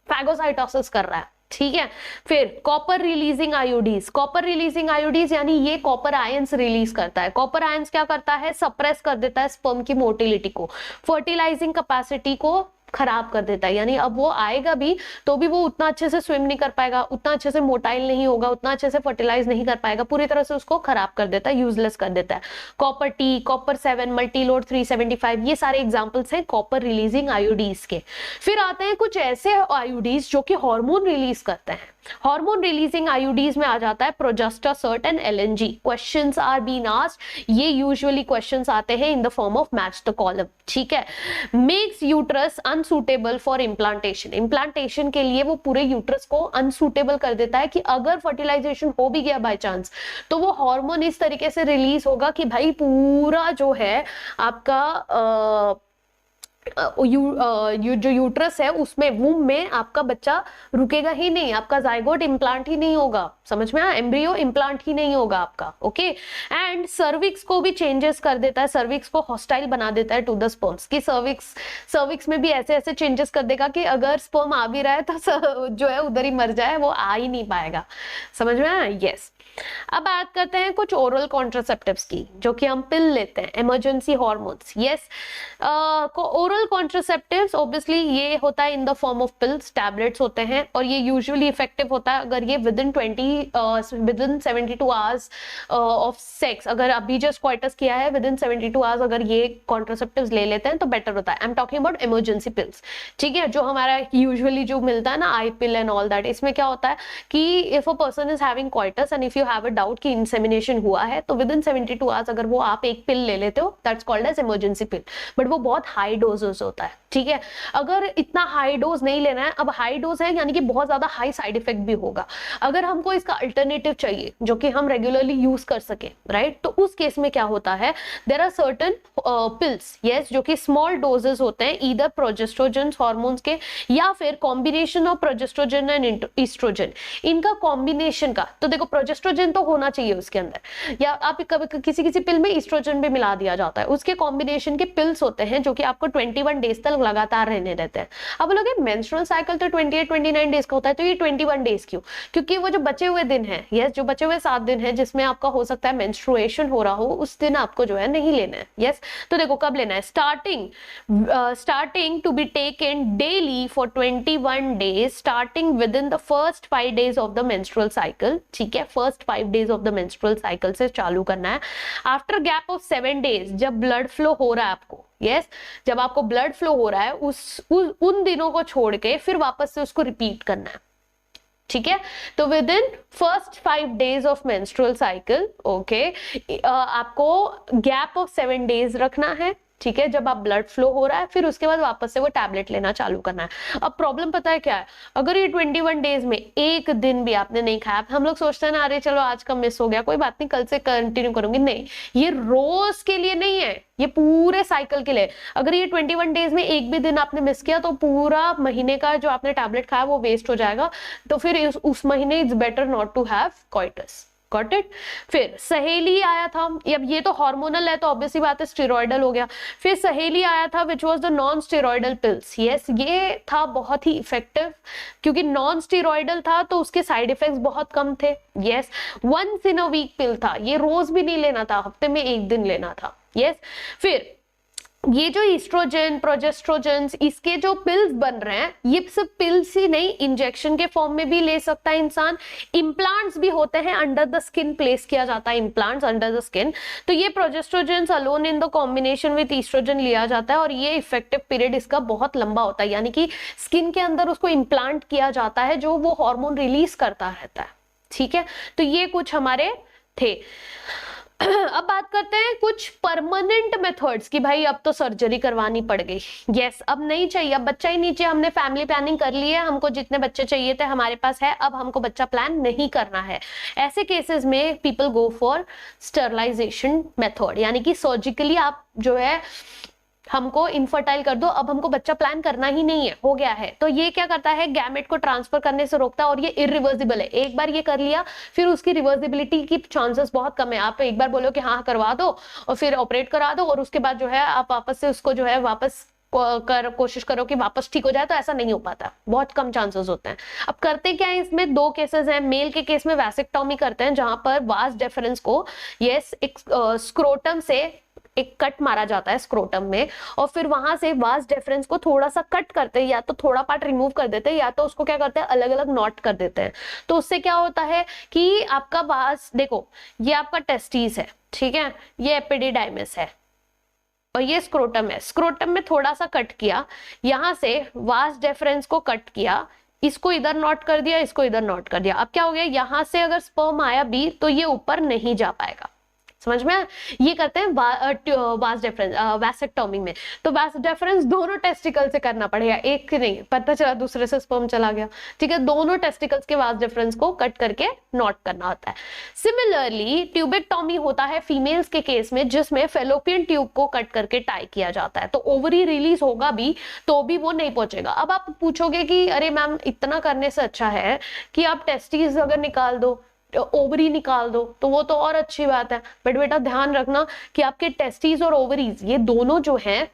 [SPEAKER 1] फैगोसाइटोसिस कर रहा है. ठीक है, फिर copper releasing IUDs. Copper releasing IUDs यानी ये कॉपर आयंस रिलीज करता है. कॉपर आयंस क्या करता है, सप्रेस कर देता है स्पर्म की मोटिलिटी को, फर्टिलाइजिंग कैपेसिटी को खराब कर देता है. यानी अब वो आएगा भी तो भी वो उतना अच्छे से स्विम नहीं कर पाएगा, उतना अच्छे से मोटाइल नहीं होगा, उतना अच्छे से फर्टिलाइज नहीं कर पाएगा, पूरी तरह से उसको खराब कर देता है, यूजलेस कर देता है. कॉपर टी, कॉपर 7, मल्टीलोड 375, ये सारे एग्जांपल्स हैं कॉपर रिलीजिंग आयोडीज के. फिर आते हैं कुछ ऐसे आयोडीज जो कि हार्मोन रिलीज करते हैं. हार्मोन रिलीजिंग आयोडीज में आ जाता है Progestasert and LNG. Questions are been asked, ये यूजुअली क्वेश्चंस आते हैं in the form of match the column. ठीक है, makes uterus unsuitable for implantation. Implantation के लिए वो पूरे यूट्रस को अनसूटेबल कर देता है कि अगर फर्टिलाइजेशन हो भी गया बाय चांस तो वो हार्मोन इस तरीके से रिलीज होगा कि भाई पूरा जो है आपका जो यूट्रस है उसमें, वूम में आपका बच्चा रुकेगा ही नहीं, आपका जाइगोट इम्प्लांट ही नहीं होगा. समझ में आया, एम्ब्रियो इम्प्लांट ही नहीं होगा आपका. ओके, एंड सर्विक्स को भी चेंजेस कर देता है, सर्विक्स को हॉस्टाइल बना देता है टू द स्पर्म्स. की सर्विक्स में भी ऐसे ऐसे चेंजेस कर देगा कि अगर स्पर्म आ भी रहा है तो जो है उधर ही मर जाए, वो आ ही नहीं पाएगा. समझ में आया. यस, अब बात करते हैं कुछ ओरल कॉन्ट्रासेप्टिव्स की जो कि हम पिल लेते हैं, emergency hormones. Yes, oral oral contraceptives obviously ये होता है इन the form of pills, tablets होते हैं, और ये यूजुअली इफेक्टिव होता है अगर ये विदिन 72 आवर्स ऑफ सेक्स, अगर अभी जस्ट क्वाइटस किया है विदिन 72 आवर्स अगर ये कॉन्ट्रासेप्टिव्स ले लेते हैं तो बेटर होता है। I am talking about emergency pills, ठीक है, जो हमारा यूजुअली जो मिलता है ना आई पिल एंड ऑल दैट। इसमें क्या होता है कि if a person is having coitus and if you have a doubt कि इंसेमिनेशन हुआ है तो विदिन 72 आवर्स अगर वो आप एक पिल ले लेते हो that's called as emergency pill, but वो बहुत हाई डोजेस होता है, ठीक है। अगर इतना हाई डोज नहीं लेना है, अब हाई डोज है यानी कि बहुत ज्यादा हाई साइड इफेक्ट भी होगा, अगर हमको इसका अल्टरनेटिव चाहिए जो कि हम रेगुलरली यूज कर सके, राइट, तो उस केस में क्या होता है, there are certain pills, yes, जो कि स्मॉल डोजेस होते हैं ईदर प्रोजेस्ट्रोजन हार्मोन्स के या फिर combination of progestogen and oestrogen, इनका कॉम्बिनेशन का। तो देखो प्रोजेस्ट्रोजन तो होना चाहिए उसके अंदर, या आप कभी किसी किसी पिल में ईस्ट्रोजन भी मिला दिया जाता है, उसके कॉम्बिनेशन के पिल्स होते हैं जो कि आपको 21 डेज तक लगातार रहने रहते हैं। अब बोलोगे मेंस्ट्रुअल साइकिल तो 28-29 डेज का होता है, तो ये 21 डेज क्यों? क्योंकि वो जो बचे हुए दिन है, यस, जो बचे हुए 7 दिन है जिसमें आपका हो सकता है मेंस्ट्रुएशन हो रहा हो, उस दिन आपको जो है नहीं लेना है, यस। तो देखो कब लेना है, starting to be taken daily for 21 days starting with in the first 5 days of the menstrual cycle, ठीक है, first 5 days of the menstrual cycle से चालू करना है। आफ्टर गैप ऑफ 7 डेज जब ब्लड फ्लो हो रहा है आपको, यस, जब आपको ब्लड फ्लो हो रहा है उन दिनों को छोड़ के फिर वापस से उसको रिपीट करना है, ठीक है। तो with in first 5 days of menstrual cycle, okay, आपको गैप ऑफ 7 डेज रखना है, ठीक है, जब आप ब्लड फ्लो हो रहा है, फिर उसके बाद वापस से वो टैबलेट लेना चालू करना है। अब प्रॉब्लम पता है क्या है, अगर ये 21 डेज में एक दिन भी आपने नहीं खाया, हम लोग सोचते हैं ना अरे चलो आज का मिस हो गया कोई बात नहीं कल से कंटिन्यू करूंगी, नहीं, ये रोज के लिए नहीं है, ये पूरे साइकिल के लिए। अगर ये 21 डेज में एक भी दिन आपने मिस किया तो पूरा महीने का जो आपने टैबलेट खाया वो वेस्ट हो जाएगा, तो फिर उस महीने it's better not to have coitus, got it. फिर सहेली आया था, अब ये तो हार्मोनल है तो ऑब्वियसली बात है स्टेरॉइडल हो गया। फिर सहेली आया था which was the non steroidal pills, yes, ये था बहुत ही इफेक्टिव क्योंकि नॉन स्टेरॉइडल था तो उसके साइड इफेक्ट्स बहुत कम थे, yes. Once in a week pill था, ये रोज भी नहीं लेना था, हफ्ते में एक दिन लेना था, यस। फिर ये जो ईस्ट्रोजन प्रोजेस्ट्रोजन इसके जो पिल्स बन रहे हैं, ये सब पिल्स ही नहीं इंजेक्शन के फॉर्म में भी ले सकता है इंसान, इम्प्लांट्स भी होते हैं अंडर द स्किन प्लेस किया जाता है, इम्प्लांट्स अंडर द स्किन। तो ये progestogen alone in the combination with oestrogen लिया जाता है और ये इफेक्टिव पीरियड इसका बहुत लंबा होता है, यानी कि स्किन के अंदर उसको इम्प्लांट किया जाता है जो वो हार्मोन रिलीज करता रहता है, ठीक है। तो ये कुछ हमारे थे। अब बात करते हैं कुछ परमानेंट मेथड्स की, भाई अब तो सर्जरी करवानी पड़ गई, यस, अब नहीं चाहिए, अब बच्चा ही नीचे, हमने फैमिली प्लानिंग कर ली है, हमको जितने बच्चे चाहिए थे हमारे पास है, अब हमको बच्चा प्लान नहीं करना है। ऐसे केसेस में people go for sterilisation method, यानी कि सर्जिकली आप जो है हमको इनफर्टाइल कर दो, अब हमको बच्चा प्लान करना ही नहीं है, हो गया है। तो ये क्या करता है, गैमेट को ट्रांसफर करने से रोकता है और ये इरिवर्सिबल है, एक बार ये कर लिया फिर उसकी रिवर्सिबिलिटी की चांसेस बहुत कम है। आप एक बार बोलो कि हाँ करवा दो और फिर ऑपरेट करा दो और उसके बाद जो है आप वापस से उसको जो है वापस कोशिश करो कि वापस ठीक हो जाए, तो ऐसा नहीं हो पाता, बहुत कम चांसेस होते हैं। अब करते क्या है, इसमें 2 केसेस हैं। मेल के केस में वैसेक्टोमी करते हैं जहां पर वास डेफरेंस को, यस, एक स्क्रोटम से एक कट मारा जाता है स्क्रोटम में और फिर वहां से वास डेफरेंस को थोड़ा सा कट करते हैं, या तो थोड़ा पार्ट रिमूव कर देते हैं या तो उसको क्या करते हैं अलग अलग नॉट कर देते हैं। तो उससे क्या होता है कि आपका वास, देखो ये आपका टेस्टिस है, ठीक है, ये एपिडिडाइमिस है और ये स्क्रोटम है। स्क्रोटम में थोड़ा सा कट किया, यहां से वास डेफरेंस को कट किया, इसको इधर नॉट कर दिया, इसको इधर नॉट कर दिया। अब क्या हो गया, यहां से अगर स्पर्म आया भी तो ये ऊपर नहीं जा पाएगा, समझ में? ये करते हैं वास डेफरेंस वैसेक्टोमी में। तो वास डेफरेंस दोनों टेस्टिकल से करना पड़ेगा, एक नहीं, पता चला दूसरे से स्पर्म चला गया, ठीक है, दोनों टेस्टिकल्स के वास डेफरेंस को कट करके नॉट करना होता है। सिमिलरली ट्यूबेक्टोमी होता है फीमेल्स के केस में, जिसमें फेलोपियन ट्यूब को कट करके टाई किया जाता है। तो ओवरी रिलीज होगा भी तो भी वो नहीं पहुंचेगा। अब आप पूछोगे कि अरे मैम इतना करने से अच्छा है कि आप टेस्टिस अगर निकाल दो, ओवरी निकाल दो, तो वो तो और अच्छी बात है। बट बेटा ध्यान रखना कि आपके टेस्टिस और ओवरीज ये दोनों जो हैं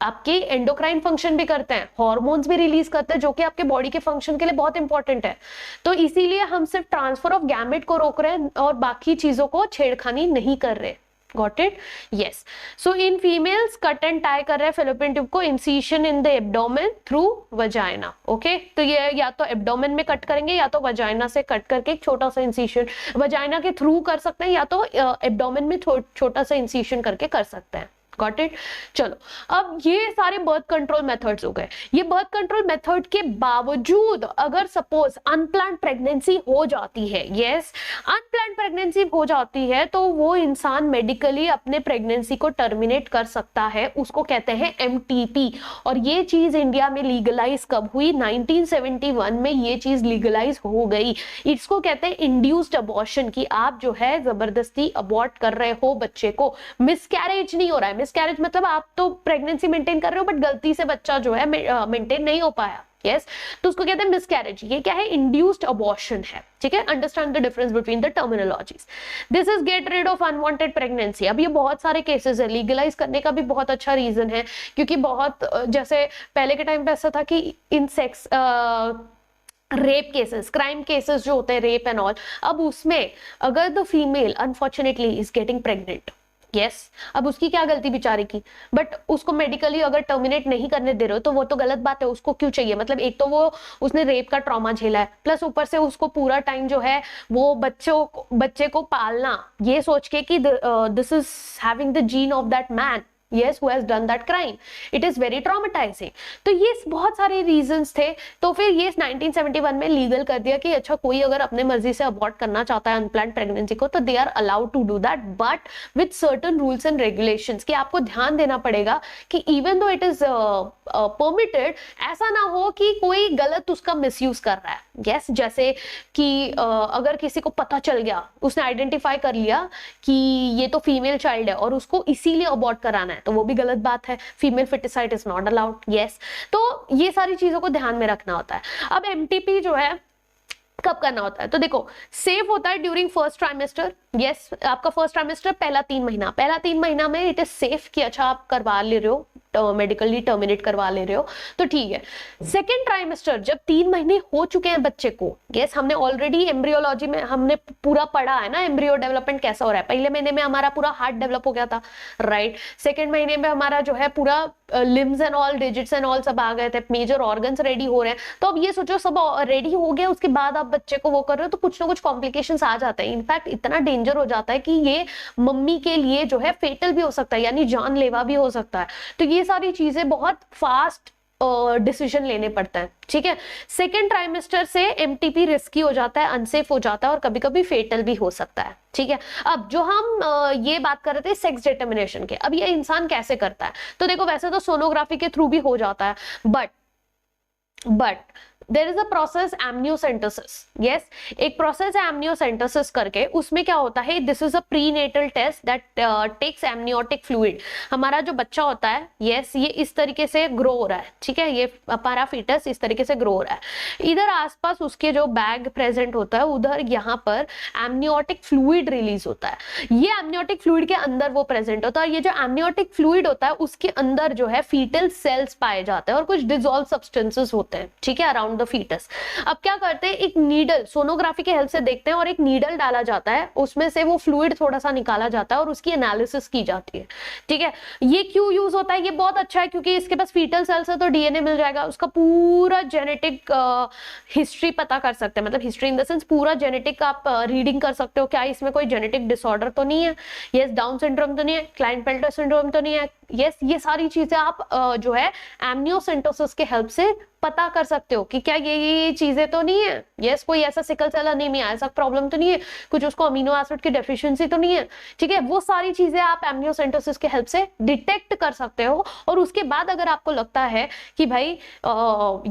[SPEAKER 1] आपके एंडोक्राइन फंक्शन भी करते हैं, हॉर्मोन्स भी रिलीज करते हैं, जो कि आपके बॉडी के फंक्शन के लिए बहुत इंपॉर्टेंट है। तो इसीलिए हम सिर्फ ट्रांसफर ऑफ गैमेट को रोक रहे हैं और बाकी चीजों को छेड़खानी नहीं कर रहे, Got it? Yes. So in females, cut and tie कर रहे हैं fallopian tube को incision in the abdomen through vagina. Okay? तो ये या तो abdomen में कट करेंगे या तो vagina से कट करके एक छोटा सा incision vagina के थ्रू कर सकते हैं या तो abdomen में छोटा सा incision करके कर सकते हैं. Got it? चलो, अब ये सारे बर्थ कंट्रोल मेथड्स हो गए. ये बर्थ कंट्रोल मेथड के बावजूद अगर सपोज अनप्लान्ड प्रेगनेंसी हो जाती है, यस, अनप्लान्ड प्रेगनेंसी हो जाती है, तो वो इंसान मेडिकली अपने प्रेगनेंसी को टर्मिनेट कर सकता है. उसको कहते हैं एमटीपी. और ये चीज इंडिया में लीगलाइज कब हुई? 1971 में ये चीज लीगलाइज हो गई. इसको कहते हैं इंड्यूस्ड अबॉर्शन, की आप जो है जबरदस्ती अबॉर्ट कर रहे हो बच्चे को. मिसकैरेज नहीं हो रहा है. मिसकैरेज मतलब आप तो प्रेगनेंसी मेंटेन कर रहे हो बट गलती से बच्चा जो है मेंटेन नहीं हो पाया. यस, तो उसको कहते हैं मिसकैरेज. ये क्या है? इंड्यूस्ड अबॉर्शन है. ठीक है, understand the difference between the terminologies. This is get rid of unwanted pregnancy. अब ये बहुत सारे केसेस है, लीगलाइज करने का भी बहुत अच्छा रीजन है, क्योंकि बहुत जैसे पहले के टाइम पे ऐसा था कि इन sex rape cases, crime cases जो होते हैं, रेप एंड ऑल, अब उसमें अगर the female unfortunately is getting pregnant, yes, अब उसकी क्या गलती बेचारी की, बट उसको मेडिकली अगर टर्मिनेट नहीं करने दे रहे हो तो वो तो गलत बात है. उसको क्यों चाहिए? मतलब एक तो वो उसने रेप का ट्रॉमा झेला है, प्लस ऊपर से उसको पूरा टाइम जो है वो बच्चे को पालना, ये सोच के कि this is having the gene of that man, yes, who has done that crime. It is very traumatizing. तो ये बहुत सारे reasons थे. तो फिर ये 1971 में लीगल कर दिया कि अच्छा कोई अगर अपने मर्जी से अबॉर्ट करना चाहता है अनप्लान्ड प्रेगनेंसी को तो they are allowed to do that, but with certain rules and regulations. कि आपको ध्यान देना पड़ेगा कि even though it is permitted, ऐसा ना हो कि कोई गलत उसका मिसयूज कर रहा है. yes, जैसे कि अगर किसी को पता चल गया, उसने आइडेंटिफाई कर लिया कि ये तो फीमेल चाइल्ड है और उसको इसीलिए अबॉर्ट कराना है, तो वो भी गलत बात है. Female foeticide is not allowed. Yes, तो ये सारी चीजों को ध्यान में रखना होता है. अब एमटीपी जो है कब करना होता है? तो देखो, सेफ होता है ड्यूरिंग फर्स्ट ट्राइमेस्टर. यस, आपका फर्स्ट ट्राइमेस्टर पहला 3 महीना में इट इज सेफ कि अच्छा आप करवा ले रहे हो, मेडिकली टर्मिनेट करवा ले रहे हो तो ठीक है. सेकेंड ट्राइमेस्टर जब 3 महीने हो चुके हैं बच्चे को, यस, हमने ऑलरेडी एम्ब्रियोलॉजी में हमने पूरा पढ़ा है ना एम्ब्रियो डेवलपमेंट कैसा हो रहा है. पहले महीने में हमारा पूरा हार्ट डेवलप हो गया था, राइट. सेकेंड महीने में हमारा जो है पूरा limbs and all, digits and all सब आ गए थे, मेजर ऑर्गन्स रेडी हो रहे हैं. तो अब ये सोचो सब रेडी हो गया, उसके बाद आप बच्चे को वो कर रहे हो तो कुछ ना कुछ कॉम्प्लिकेशंस आ जाते हैं. इनफैक्ट इतना डेंजर हो जाता है कि ये मम्मी के लिए जो है फेटल भी हो सकता है, यानी जानलेवा भी हो सकता है. तो ये सारी चीजें बहुत फास्ट डिसीजन लेने पड़ता है. ठीक है, सेकेंड ट्राइमेस्टर से एमटीपी रिस्की हो जाता है, अनसेफ हो जाता है और कभी कभी फेटल भी हो सकता है. ठीक है, अब जो हम ये बात कर रहे थे सेक्स डिटर्मिनेशन के, अब ये इंसान कैसे करता है? तो देखो, वैसे तो सोनोग्राफी के थ्रू भी हो जाता है, but there is a process amniocentesis. Yes, एक प्रोसेस है एमनियोसेंटोसिस करके. उसमें क्या होता है? This is a prenatal test that takes amniotic fluid. हमारा जो बच्चा होता है, यस, ये इस तरीके से ग्रो हो रहा है. ठीक है, ये हमारा फीटस इस तरीके से ग्रो हो रहा है. इधर आसपास उसके जो बैग प्रेजेंट होता है, उधर यहाँ पर एमनियोटिक फ्लूइड रिलीज होता है. ये एमनियोटिक फ्लूइड के अंदर वो प्रेजेंट होता है. ये जो एमनियोटिक फ्लूइड होता है उसके अंदर जो है फीटल सेल्स पाए जाते हैं और कुछ डिसॉल्व सब्सटेंसेस होते हैं. ठीक है, अराउंड द फीटस. अब क्या करते हैं? एक नीडल, सोनोग्राफी के हेल्प से देखते हैं और एक नीडल डाला जाता है, उसमें से वो फ्लूइड थोड़ा सा निकाला जाता है और उसकी एनालिसिस की जाती है. ठीक है, ये क्यों यूज होता है? ये बहुत अच्छा है क्योंकि इसके पास फीटल सेल्स है तो डीएनए मिल जाएगा, उसका पूरा जेनेटिक हिस्ट्री पता कर सकते हैं. मतलब हिस्ट्री इन द सेंस पूरा जेनेटिक आप रीडिंग कर सकते हो, क्या इसमें कोई जेनेटिक डिसऑर्डर तो नहीं है, यस, डाउन सिंड्रोम तो नहीं है, क्लाइनफेल्टर सिंड्रोम तो नहीं है. यस, ये सारी चीजें आप जो है एमनियोसेंटोसिस के हेल्प से पता कर सकते हो कि क्या ये चीजें तो नहीं है. यस, कोई ऐसा सिकल सेल एनीमिया ऐसा प्रॉब्लम तो नहीं है, कुछ उसको अमीनो एसिड की डेफिशिएंसी तो नहीं है. ठीक है, वो सारी चीजें आप एमनियोसेंटोसिस के हेल्प से डिटेक्ट कर सकते हो. और उसके बाद अगर आपको लगता है कि भाई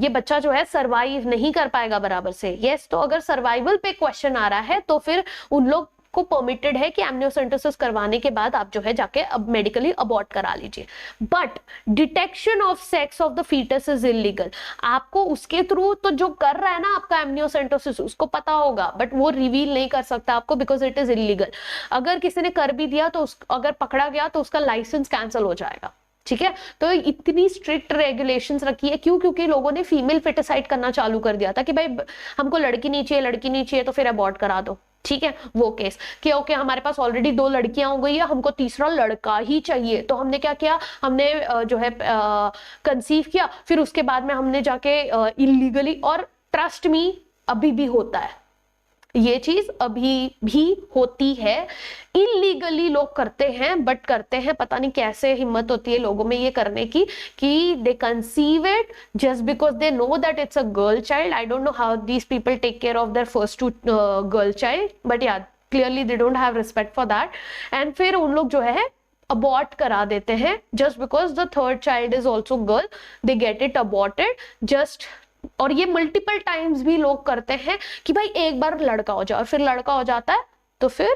[SPEAKER 1] ये बच्चा जो है सर्वाइव नहीं कर पाएगा बराबर से, यस, तो अगर सर्वाइवल पे क्वेश्चन आ रहा है तो फिर उन लोग को परमिटेड है कि एमनियोसेंटोसिस करवाने के बाद आप जो है जाके अब मेडिकली अबॉर्ट करा लीजिए. But detection of sex of the foetus is illegal. आपको उसके थ्रू तो जो कर रहा है ना आपका एमनियोसेंटोसिस उसको पता होगा, बट वो रिवील नहीं कर सकता आपको बिकॉज इट इज इलीगल. अगर किसी ने कर भी दिया तो अगर पकड़ा गया तो उसका लाइसेंस कैंसिल हो जाएगा. ठीक है, तो इतनी स्ट्रिक्ट रेगुलेशंस रखी है. क्यों? क्योंकि लोगों ने फीमेल फिटिसाइड करना चालू कर दिया था कि भाई हमको लड़की नहीं चाहिए तो फिर अबॉर्ट करा दो. ठीक है, वो केस कि ओके हमारे पास ऑलरेडी 2 लड़कियां हो गई है, हमको तीसरा लड़का ही चाहिए, तो हमने क्या किया, हमने जो है कंसीव किया, फिर उसके बाद में हमने जाके इलीगली, और ट्रस्ट मी अभी भी होता है ये चीज, अभी भी होती है, इलीगली लोग करते हैं, बट करते हैं, पता नहीं कैसे हिम्मत होती है लोगों में ये करने की, कि they conceive it just because they know that it's a girl child. I don't know how these people take care of their first 2 girl child, but yeah clearly they don't have respect for that, and फिर उन लोग जो है abort करा देते हैं just because the third child is also girl, they get it aborted just. और ये मल्टीपल टाइम्स भी लोग करते हैं कि भाई एक बार लड़का हो जाए, और फिर लड़का हो जाता है तो फिर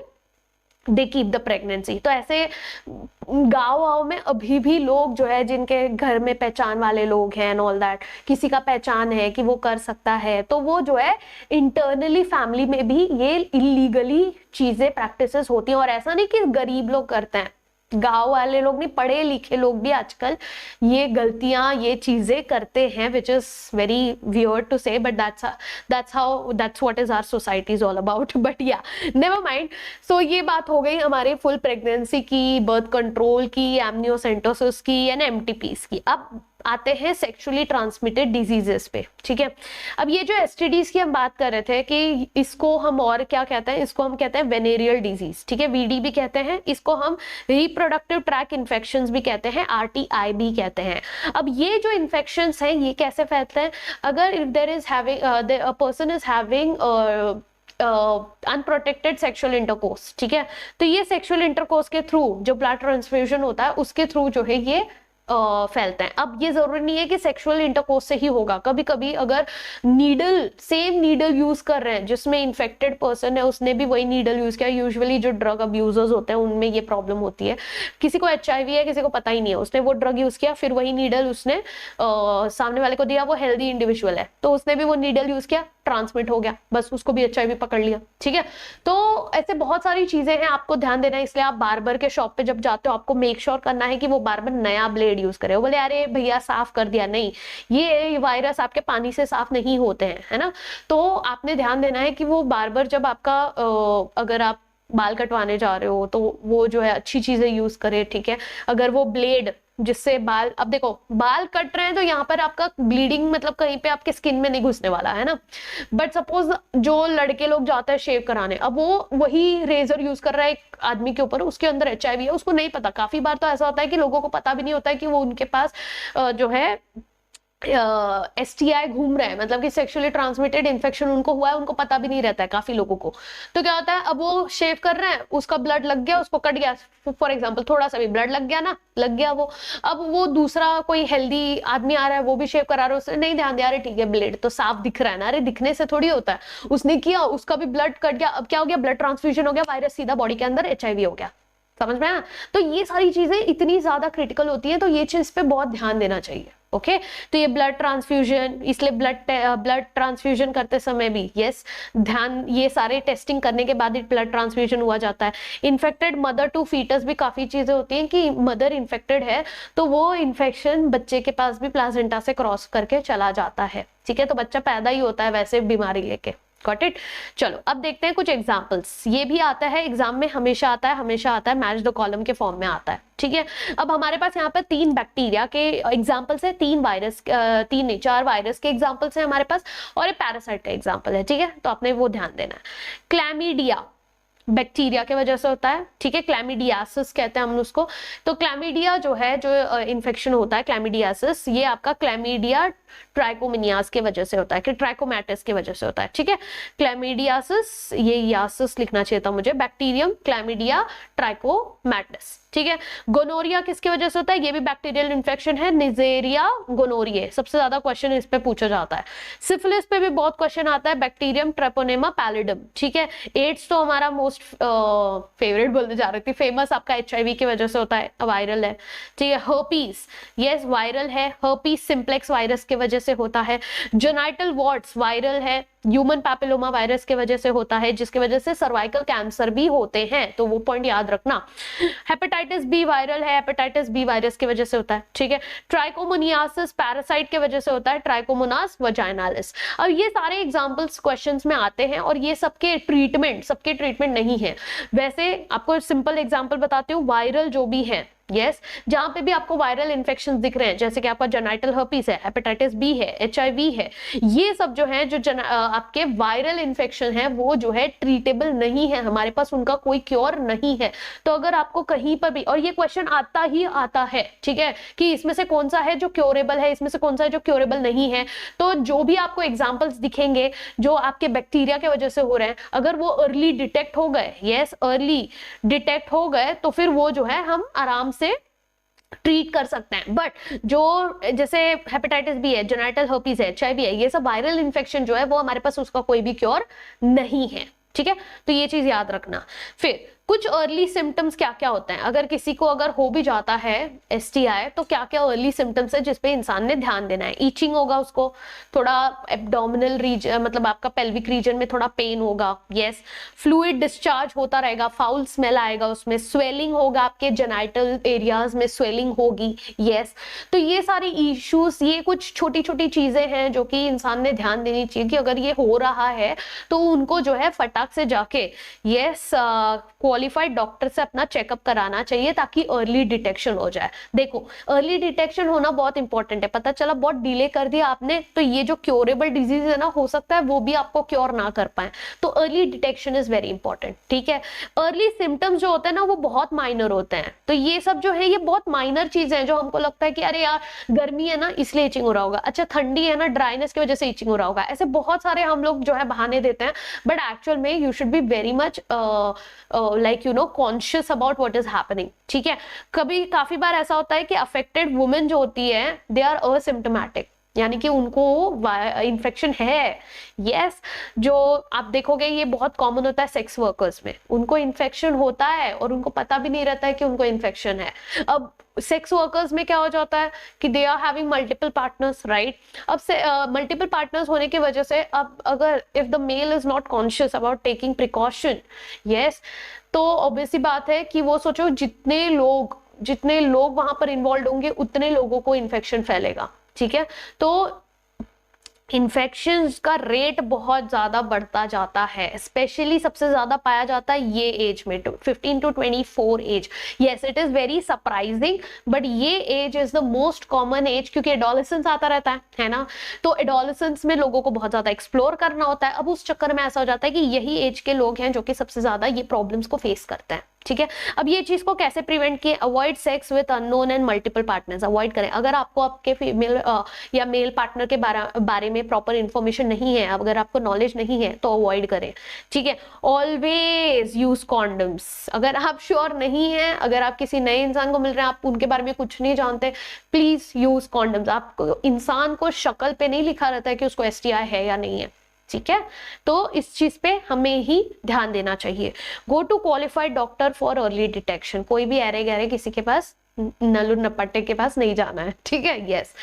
[SPEAKER 1] दे कीप द प्रेगनेंसी. तो ऐसे गाँव में अभी भी लोग जो है, जिनके घर में पहचान वाले लोग हैं एंड ऑल दैट, किसी का पहचान है कि वो कर सकता है, तो वो जो है इंटरनली फैमिली में भी ये इलीगली चीजें प्रैक्टिसेस होती हैं. और ऐसा नहीं कि गरीब लोग करते हैं, गांव वाले लोग नहीं, पढ़े लिखे लोग भी आजकल ये गलतियां, ये चीजें करते हैं, which is very weird to say, but that's what is our society is all about. But yeah, never mind. So ये बात हो गई हमारी फुल प्रेगनेंसी की, बर्थ कंट्रोल की, एमनियोसेंटोसिस की एंड एमटीपीज की. अब आते हैं सेक्सुअली ट्रांसमिटेड डिजीजेस पे. ठीक है, अब ये जो एसटीडीज की हम बात कर रहे थे कि इसको हम और क्या कहते हैं, इसको हम कहते हैं वेनेरियल डिजीज. ठीक है, वीडी भी कहते हैं इसको, हम रिप्रोडक्टिव ट्रैक इन्फेक्शंस भी कहते हैं, आरटीआई भी कहते हैं. अब ये जो इन्फेक्शंस हैं ये कैसे फैलते हैं, अगर if there is having a person is having unprotected sexual intercourse. ठीक है, तो ये सेक्सुअल इंटरकोर्स के थ्रू जो ब्लड ट्रांसफ्यूजन होता है उसके थ्रू जो है ये फैलते हैं. अब ये जरूरी नहीं है कि सेक्सुअल इंटरकोर्स से ही होगा, कभी कभी अगर सेम नीडल यूज कर रहे हैं, जिसमें इन्फेक्टेड पर्सन है उसने भी वही नीडल यूज किया, यूजुअली जो ड्रग अब्यूजर्स होते हैं उनमें ये प्रॉब्लम होती है, किसी को एचआईवी है किसी को पता ही नहीं है, उसने वो ड्रग यूज किया, फिर वही नीडल उसने सामने वाले को दिया, वो हेल्दी इंडिविजुअल है तो उसने भी वो नीडल यूज किया, ट्रांसमिट हो गया, बस उसको भी एचआईवी पकड़ लिया. ठीक है, तो ऐसे बहुत सारी चीजें हैं, आपको ध्यान देना है. इसलिए आप बार्बर के शॉप पे जब जाते हो आपको मेक श्योर करना है कि वो बार्बर नया ब्लेड यूज करे. वो बोले अरे भैया साफ कर दिया, नहीं, ये वायरस आपके पानी से साफ नहीं होते हैं, है ना. तो आपने ध्यान देना है कि वो बार्बर जब आपका अगर आप बाल कटवाने जा रहे हो तो वो जो है अच्छी चीजें यूज करे. ठीक है, अगर वो ब्लेड जिससे बाल, अब देखो बाल कट रहे हैं तो यहाँ पर आपका ब्लीडिंग मतलब कहीं पे आपके स्किन में नहीं घुसने वाला है ना, बट सपोज जो लड़के लोग जाते हैं शेव कराने, अब वो वही रेजर यूज कर रहा है एक आदमी के ऊपर, उसके अंदर एचआईवी है, उसको नहीं पता. काफी बार तो ऐसा होता है कि लोगों को पता भी नहीं होता है कि वो उनके पास जो है एसटीआई घूम रहे हैं, मतलब कि सेक्सुअली ट्रांसमिटेड इन्फेक्शन उनको हुआ है, उनको पता भी नहीं रहता है काफी लोगों को. तो क्या होता है, अब वो शेव कर रहे हैं, उसका ब्लड लग गया, उसको कट गया, फॉर एग्जांपल थोड़ा सा भी ब्लड लग गया ना, लग गया वो. अब वो दूसरा कोई हेल्दी आदमी आ रहा है, वो भी शेव करा रहा है, उसने नहीं ध्यान दिया, अरे ठीक है ब्लेड तो साफ दिख रहा है ना, अरे दिखने से थोड़ी होता है, उसने किया, उसका भी ब्लड कट गया, अब क्या हो गया, ब्लड ट्रांसफ्यूजन हो गया, वायरस सीधा बॉडी के अंदर, एचआईवी हो गया. समझ में आया. तो ये सारी चीजें इतनी ज्यादा क्रिटिकल होती है, तो ये चीज पे बहुत ध्यान देना चाहिए. ओके, तो ये ब्लड ट्रांसफ्यूजन, इसलिए ब्लड ट्रांसफ्यूजन करते समय भी यस ध्यान, ये सारे टेस्टिंग करने के बाद ही ब्लड ट्रांसफ्यूजन हुआ जाता है. इन्फेक्टेड मदर टू फीटस भी काफी चीजें होती हैं कि मदर इन्फेक्टेड है तो वो इन्फेक्शन बच्चे के पास भी प्लासेंटा से क्रॉस करके चला जाता है. ठीक है, तो बच्चा पैदा ही होता है वैसे बीमारी लेके. Got it. चलो अब देखते हैं कुछ एग्जांपल्स. ये भी आता है एग्जाम में, हमेशा आता है, मैच द कॉलम के फॉर्म में आता है. ठीक है, अब हमारे पास यहाँ पर 3 बैक्टीरिया के एग्जांपल्स है, 4 वायरस के एग्जांपल्स है हमारे पास, और एक पैरासाइट का एग्जांपल है. ठीक है, तो आपने वो ध्यान देना है. क्लैमिडिया बैक्टीरिया के वजह से होता है. ठीक है, क्लैमिडियासिस कहते हैं हम उसको. तो क्लैमिडिया जो है, जो इन्फेक्शन होता है क्लैमिडियासिस, ये आपका क्लैमिडिया ट्राइकोमिनियास के वजह से होता है, कि ट्राइकोमैटिस के वजह से होता है. ठीक है, क्लैमिडियासिस, ये यासिस लिखना चाहिए था मुझे, बैक्टीरियम क्लैमिडिया ट्राइकोमैटिस. ठीक है, गोनोरिया किसकी वजह से होता है, ये भी बैक्टीरियल इन्फेक्शन है, निजेरिया गोनोरिया, सबसे ज्यादा क्वेश्चन इस पे पूछा जाता है. सिफिलिस पे भी बहुत क्वेश्चन आता है, बैक्टीरियम ट्रेपोनेमा पैलिडम. ठीक है, एड्स तो हमारा मोस्ट फेवरेट बोलते जा रही थी, फेमस आपका एचआईवी की वजह से होता है, वायरल है. ठीक है, हर्पीस, यस वायरल है, हर्पीस सिंप्लेक्स वायरस के वजह से होता है। जेनाइटल वॉर्ट्स वायरल है, ह्यूमन पैपिलोमा वायरस के वजह से होता है, जिसके वजह से सर्वाइकल कैंसर भी होते हैं, तो वो पॉइंट याद रखना। हेपेटाइटिस बी वायरल है, हेपेटाइटिस बी वायरस की वजह से होता है, ठीक है। ट्राइकोमोनियासिस पैरासाइट के वजह से होता है, ट्राइकोमोनास वजाइनालिस। अब ये सारे एग्जांपल्स क्वेश्चंस में आते हैं और ये सबके ट्रीटमेंट नहीं है। वैसे आपको सिंपल एग्जांपल बताती हूँ, वायरल जो भी है, यस, जहां पे भी आपको वायरल इन्फेक्शन दिख रहे हैं, जैसे कि आपका जेनाइटल हर्पीस है, हेपेटाइटिस बी है, HIV है, ये सब जो है जो आपके वायरल इन्फेक्शन है वो जो है ट्रीटेबल नहीं है, हमारे पास उनका कोई क्योर नहीं है। तो अगर आपको कहीं पर भी, और ये क्वेश्चन आता ही आता है, ठीक है, कि इसमें से कौन सा है जो क्योरेबल है, इसमें से कौन सा है जो क्योरेबल नहीं है, तो जो भी आपको एग्जाम्पल्स दिखेंगे जो आपके बैक्टीरिया की वजह से हो रहे हैं, अगर वो अर्ली डिटेक्ट हो गए, यस, अर्ली डिटेक्ट हो गए, तो फिर वो जो है हम आराम से ट्रीट कर सकते हैं। बट जो जैसे हेपेटाइटिस बी है, जेनाइटल हर्पीस है, HIV है, ये सब वायरल इन्फेक्शन जो है वो हमारे पास उसका कोई भी क्योर नहीं है, ठीक है, तो ये चीज याद रखना। फिर कुछ अर्ली सिम्टम्स क्या क्या होते हैं, अगर किसी को अगर हो भी जाता है STI, तो क्या क्या अर्ली सिम्टम्स है जिसपे इंसान ने ध्यान देना है। ईचिंग होगा, उसको थोड़ा एब्डोमिनल रीजन, मतलब आपका पेल्विक रीजन में थोड़ा पेन होगा, यस। फ्लूइड डिस्चार्ज होता रहेगा, फाउल स्मेल आएगा उसमें, स्वेलिंग होगा, आपके जेनाइटल एरियाज में स्वेलिंग होगी, यस। तो ये सारी इश्यूज, ये कुछ छोटी छोटी चीजें हैं जो कि इंसान ने ध्यान देनी चाहिए कि अगर ये हो रहा है तो उनको जो है फटाक से जाके यस क्वालिफाइड डॉक्टर से अपना चेकअप कराना चाहिए ताकि अर्ली डिटेक्शन हो जाए। देखो, अर्ली डिटेक्शन होना बहुत इंपॉर्टेंट है। पता चला बहुत डिले कर दिया आपने, तो ये जो क्योरेबल डिजीज है ना, हो सकता है वो भी आपको क्योर ना कर पाए, तो early detection is very important, ठीक है। अर्ली सिम्टम्स जो होते हैं ना वो बहुत माइनर होते हैं, तो ये सब जो है ये बहुत माइनर चीजें हैं जो हमको लगता है कि अरे यार गर्मी है ना इसलिए इचिंग हो रहा होगा, अच्छा ठंडी है ना ड्राइनेस की वजह से इचिंग हो रहा होगा, ऐसे बहुत सारे हम लोग जो है बहाने देते हैं। बट एक्चुअल में you should be very much like you no conscious about what is happening, ठीक है। कभी काफी बार ऐसा होता है कि अफेक्टेड वुमेन जो होती है दे आर असिम्प्टोमेटिक, यानी कि उनको इन्फेक्शन है, यस। जो आप देखोगे ये बहुत कॉमन होता है सेक्स वर्कर्स में, उनको इन्फेक्शन होता है और उनको पता भी नहीं रहता है कि उनको इन्फेक्शन है। अब सेक्स वर्कर्स में क्या हो जाता है कि they are having multiple partners, right. अब से मल्टीपल पार्टनर्स होने की वजह से अब अगर if the male is not conscious about taking precaution, yes, तो ऑब्वियसली बात है कि वो सोचो जितने लोग वहां पर इन्वॉल्व होंगे उतने लोगों को इन्फेक्शन फैलेगा, ठीक है। तो इन्फेक्शंस का रेट बहुत ज्यादा बढ़ता जाता है, स्पेशली सबसे ज्यादा पाया जाता है ये एज में, 15 to 24 age. Yes, it is very surprising, but ये age is the most common age, क्योंकि एडोलेसेंस आता रहता है ना, तो एडोलेसेंस में लोगों को बहुत ज्यादा एक्सप्लोर करना होता है। अब उस चक्कर में ऐसा हो जाता है कि यही एज के लोग हैं जो कि सबसे ज्यादा ये प्रॉब्लम्स को फेस करते हैं, ठीक है। अब ये चीज को कैसे प्रिवेंट किए, avoid sex with unknown and multiple partners, avoid करें। अगर आपको आपके फीमेल या मेल पार्टनर के बारे में प्रॉपर इंफॉर्मेशन नहीं है, अगर आपको नॉलेज नहीं है तो अवॉइड करें, ठीक है। ऑलवेज यूज कॉन्डम्स, अगर आप श्योर नहीं है, अगर आप किसी नए इंसान को मिल रहे हैं, आप उनके बारे में कुछ नहीं जानते, प्लीज यूज कॉन्डम्स। आपको इंसान को शक्ल पे नहीं लिखा रहता है कि उसको STI है या नहीं है, ठीक है। तो इस चीज पे हमें ही ध्यान देना चाहिए। Go to qualified doctor for early detection, कोई भी अरे गहरे किसी के पास नलू नपट्टे के पास नहीं जाना है, ठीक है, यस।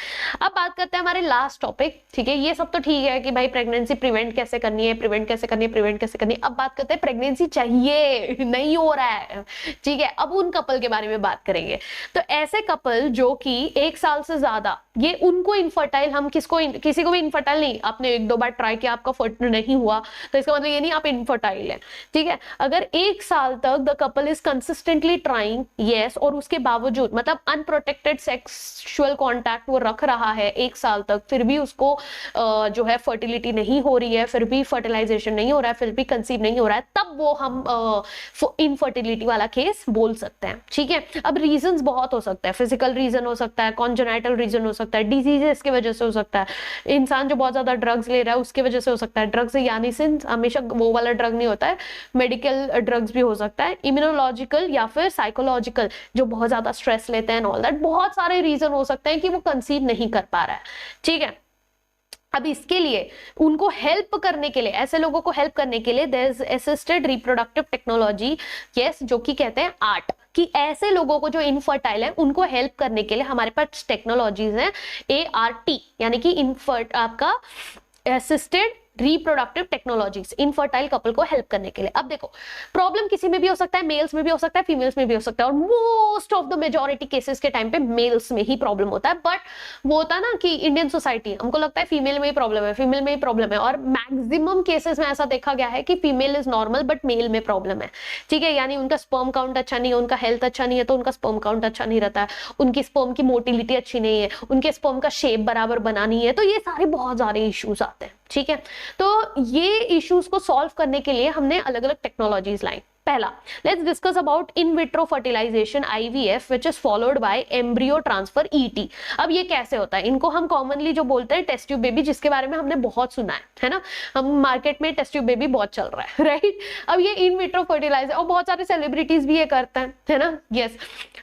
[SPEAKER 1] अब बात करते हैं हमारे लास्ट टॉपिक, ठीक है। ये सब तो ठीक है कि भाई प्रेगनेंसी प्रिवेंट कैसे करनी है, प्रिवेंट कैसे करनी है। अब बात करते हैं प्रेगनेंसी चाहिए नहीं हो रहा है, ठीक है। अब उन कपल के बारे में बात करेंगे। तो ऐसे कपल जो कि 1 साल से ज्यादा, ये उनको इनफर्टाइल, हम किसी को भी इनफर्टाइल नहीं, आपने 1-2 बार ट्राई किया, आपका फर्टाइल नहीं हुआ तो इसका मतलब ये नहीं आप इनफर्टाइल है, ठीक है। अगर 1 साल तक the couple is consistently trying, yes, और उसके बावजूद मतलब अनप्रोटेक्टेड सेक्सुअल कांटेक्ट वो रख रहा है 1 साल तक, फिर भी उसको जो है फर्टिलिटी नहीं हो रही है, फिर भी फर्टिलाइजेशन नहीं हो रहा है, फिर भी कंसीव नहीं हो रहा है, तब वो हम इनफर्टिलिटी वाला केस बोल सकते हैं, ठीक है। अब रीजंस बहुत हो सकता है, फिजिकल रीजन हो सकता है, कॉन्जेनाइटल रीजन हो सकता है, डिजीजेस की वजह से हो सकता है, इंसान जो बहुत ज्यादा ड्रग्स ले रहा है उसकी वजह से हो सकता है। ड्रग्स यानी सिंस हमेशा वो वाला ड्रग नहीं होता है, मेडिकल ड्रग्स भी हो सकता है, इम्यूनोलॉजिकल या फिर साइकोलॉजिकल, जो बहुत ज्यादा स्ट्रेस लेते हैं, ऑल दैट, बहुत सारे रीजन हो सकते हैं कि वो कंसीव नहीं कर पा रहा है, ठीक है। अब इसके लिए उनको हेल्प करने के लिए, ऐसे लोगों को हेल्प करने के लिए there is assisted reproductive technology, yes, जो कि कहते हैं आर्ट, कि ऐसे लोगों को जो इनफर्टाइल है उनको हेल्प करने के लिए हमारे पास टेक्नोलॉजीज हैं ART, यानी कि आपका assisted reproductive technologies, infertile couple को हेल्प करने के लिए। अब देखो, प्रॉब्लम किसी में भी हो सकता है, मेल्स में भी हो सकता है, फीमेल्स में भी हो सकता है, और most of the majority cases के टाइम पे मेल्स में ही प्रॉब्लम होता है। बट वो होता है ना कि इंडियन सोसाइटी, हमको लगता है फीमेल में ही प्रॉब्लम है, फीमेल में ही प्रॉब्लम है, और मैक्सिमम केसेस में ऐसा देखा गया है कि female is normal but male में प्रॉब्लम है, ठीक है। यानी उनका स्पर्म काउंट अच्छा नहीं है, उनका हेल्थ अच्छा नहीं है, तो उनका स्पर्म काउंट अच्छा नहीं रहता है, उनकी स्पर्म की मोटिलिटी अच्छी नहीं है, उनके स्पर्म का शेप बराबर बना नहीं है, तो ये सारे बहुत सारे इश्यूज आते हैं, ठीक है। तो ये इश्यूज को सॉल्व करने के लिए हमने अलग अलग टेक्नोलॉजीज लाई। पहला, let's discuss about in vitro fertilisation IVF which is followed by embryo transfer ET। अब ये कैसे होता है, इनको हम कॉमनली जो बोलते हैं टेस्ट ट्यूब बेबी, जिसके बारे में हमने बहुत सुना है ना, हम मार्केट में टेस्ट ट्यूब बेबी बहुत चल रहा है, राइट। अब ये इन विट्रो फर्टिलाइजेशन, और बहुत सारे सेलिब्रिटीज भी ये करते हैं, है ना, यस।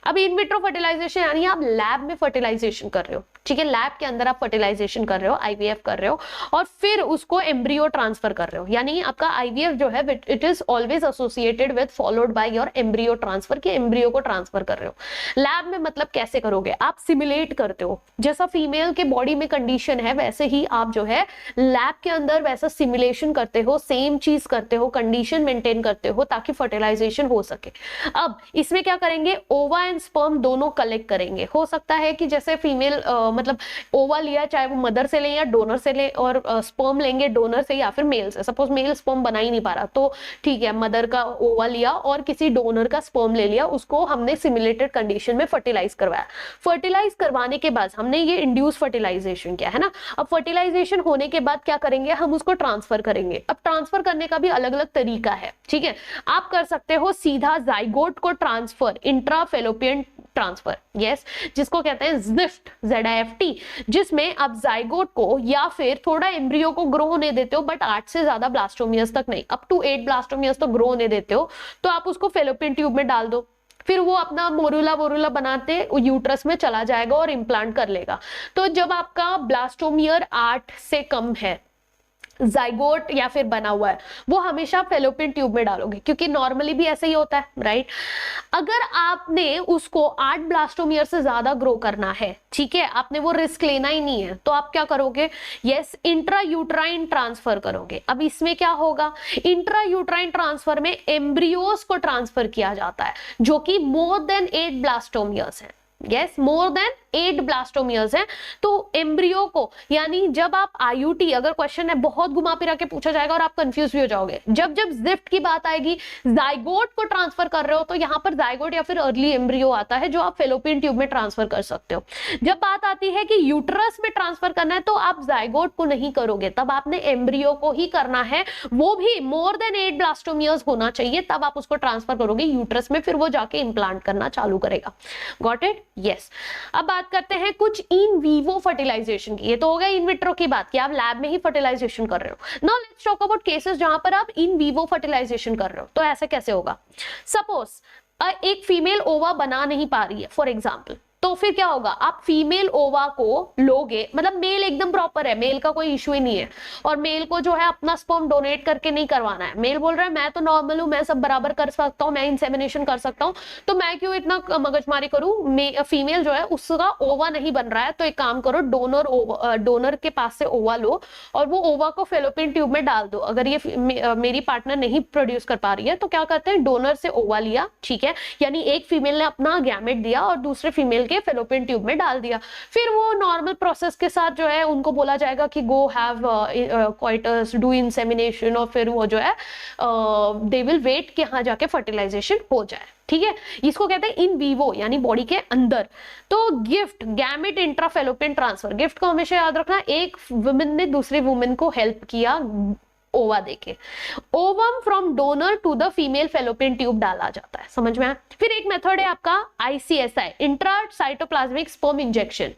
[SPEAKER 1] अब इन विट्रो फर्टिलाइजेशन यानी आप लैब में फर्टिलाइजेशन कर रहे हो, ठीक है, लैब के अंदर आप फर्टिलाइजेशन कर रहे हो, IVF कर रहे हो, और फिर उसको एम्ब्रियो ट्रांसफर कर रहे हो। यानी आपका IVF जो है it is always associated with followed by your embryo transfer, के एम्ब्रियो को ट्रांसफर कर रहे हो। लैब में मतलब कैसे करोगे, आप सिमुलेट करते हो, जैसा फीमेल के बॉडी में कंडीशन है वैसे ही आप जो है लैब के अंदर वैसा सिमुलेशन करते हो, सेम चीज करते हो, कंडीशन मेंटेन करते हो ताकि फर्टिलाइजेशन हो सके। अब इसमें क्या करेंगे, ओवा एंड स्पर्म दोनों कलेक्ट करेंगे। हो सकता है कि जैसे फीमेल मतलब ओवा लिया, चाहे वो मदर से लें या डोनर से लें, और स्पर्म लेंगे डोनर से या फिर मेल से। सपोज मेल स्पर्म बना ही नहीं पा रहा तो ठीक है, मदर का ओवा लिया और किसी डोनर का स्पर्म ले लिया, उसको हमने सिमुलेटेड कंडीशन में फर्टिलाइज करवाया। फर्टिलाइज करवाने के बाद हमने ये इंड्यूस फर्टिलाइजेशन किया है ना। अब फर्टिलाइजेशन होने के बाद क्या करेंगे, हम उसको ट्रांसफर करेंगे। अब ट्रांसफर करने का भी अलग अलग तरीका है, ठीक है। आप कर सकते हो सीधा जाइगोट को ट्रांसफर, इंट्राफेलोपियन ट्रांसफर, यस, जिसको कहते हैं ZIFT, ZIFT, जिसमें आप जाइगोट को या फिर थोड़ा एम्ब्रियो को ग्रो होने देते हो, बट 8 से ज्यादा ब्लास्टोमियर्स तक नहीं, अप टू 8 ब्लास्टोमियर्स तक ग्रो होने देते हो, तो आप उसको फेलोपियन ट्यूब में डाल दो, फिर वो अपना मोरुला बनाते यूट्रस में चला जाएगा और इम्प्लांट कर लेगा। तो जब आपका ब्लास्टोमियर 8 से कम है, जाइगोट या फिर बना हुआ है, वो हमेशा फेलोपियन ट्यूब में डालोगे, क्योंकि नॉर्मली भी ऐसे ही होता है, राइट। अगर आपने उसको 8 ब्लास्टोमियर से ज्यादा ग्रो करना है, ठीक है, आपने वो रिस्क लेना ही नहीं है, तो आप क्या करोगे, यस, इंट्रा यूट्राइन ट्रांसफर करोगे। अब इसमें क्या होगा, इंट्रा यूट्राइन ट्रांसफर में एम्ब्रियोस को ट्रांसफर किया जाता है जो कि मोर देन 8 ब्लास्टोमियर्स है, यस, मोर देन 8 ब्लास्टोमियर्स हैं। तो एम्ब्रियो को, यानी जब आप IUT, अगर क्वेश्चन है बहुत घुमा फिरा के पूछा जाएगा और आप कंफ्यूज भी हो जाओगे, जब जब ZIFT की बात आएगी, जाइगोट को ट्रांसफर कर रहे हो, तो यहाँ पर जाइगोट या फिर अर्ली एम्ब्रियो आता है जो आप फेलोपियन ट्यूब में ट्रांसफर कर सकते हो। जब बात आती है कि यूट्रस में ट्रांसफर करना है, तो आप जाइगोट को नहीं करोगे, तब आपने एम्ब्रियो को ही करना है, वो भी मोर देन 8 ब्लास्टोमियर्स होना चाहिए, तब आप उसको ट्रांसफर करोगे यूट्रस में, फिर वो जाके इंप्लांट करना चालू करेगा। Got it, yes. अब बात करते हैं कुछ इन वीवो फर्टिलाइजेशन की। ये तो हो गया इन विट्रो की बात कि आप लैब में ही फर्टिलाइजेशन कर रहे हो। Now let's talk about cases जहां पर आप इन वीवो फर्टिलाइजेशन कर रहे हो। तो ऐसे कैसे होगा, सपोज एक फीमेल ओवा बना नहीं पा रही है फॉर एग्जाम्पल, तो फिर क्या होगा, आप फीमेल ओवा को लोगे, मतलब मेल एकदम प्रॉपर है, मेल का कोई इश्यू ही नहीं है, और मेल को जो है अपना स्पर्म डोनेट करके नहीं करवाना है। मेल बोल रहा है मैं तो नॉर्मल हूं, मैं सब बराबर कर सकता हूं, मैं इंसेमिनेशन कर सकता हूं, तो मैं क्यों इतना मगजमारी करूं। फीमेल जो है उसका ओवा नहीं बन रहा है, तो एक काम करो, डोनर के पास से ओवा लो और वो ओवा को फेलोपियन ट्यूब में डाल दो। अगर ये मेरी पार्टनर नहीं प्रोड्यूस कर पा रही है, तो क्या करते हैं, डोनर से ओवा लिया, ठीक है, यानी एक फीमेल ने अपना गैमेट दिया और दूसरे फीमेल के फेलोपियन ट्यूब में डाल दिया, फिर वो नॉर्मल प्रोसेस के साथ जो है उनको बोला जाएगा कि go have coitus, do insemination, और फिर वो जो है दे विल वेट कि यहाँ जाके फर्टिलाइजेशन हो जाए, ठीक है। इसको कहते हैं इन वीवो, यानी बॉडी के अंदर। तो gift, gamete intrafallopian transfer, gift को हमेशा याद रखना, एक वुमेन ने दूसरी वुमेन को हेल्प किया ओवा देके, ovum from donor to the female fallopian tube डाला जाता है, समझ में आया। फिर एक मेथड है आपका ICSI, intra cytoplasmic sperm injection,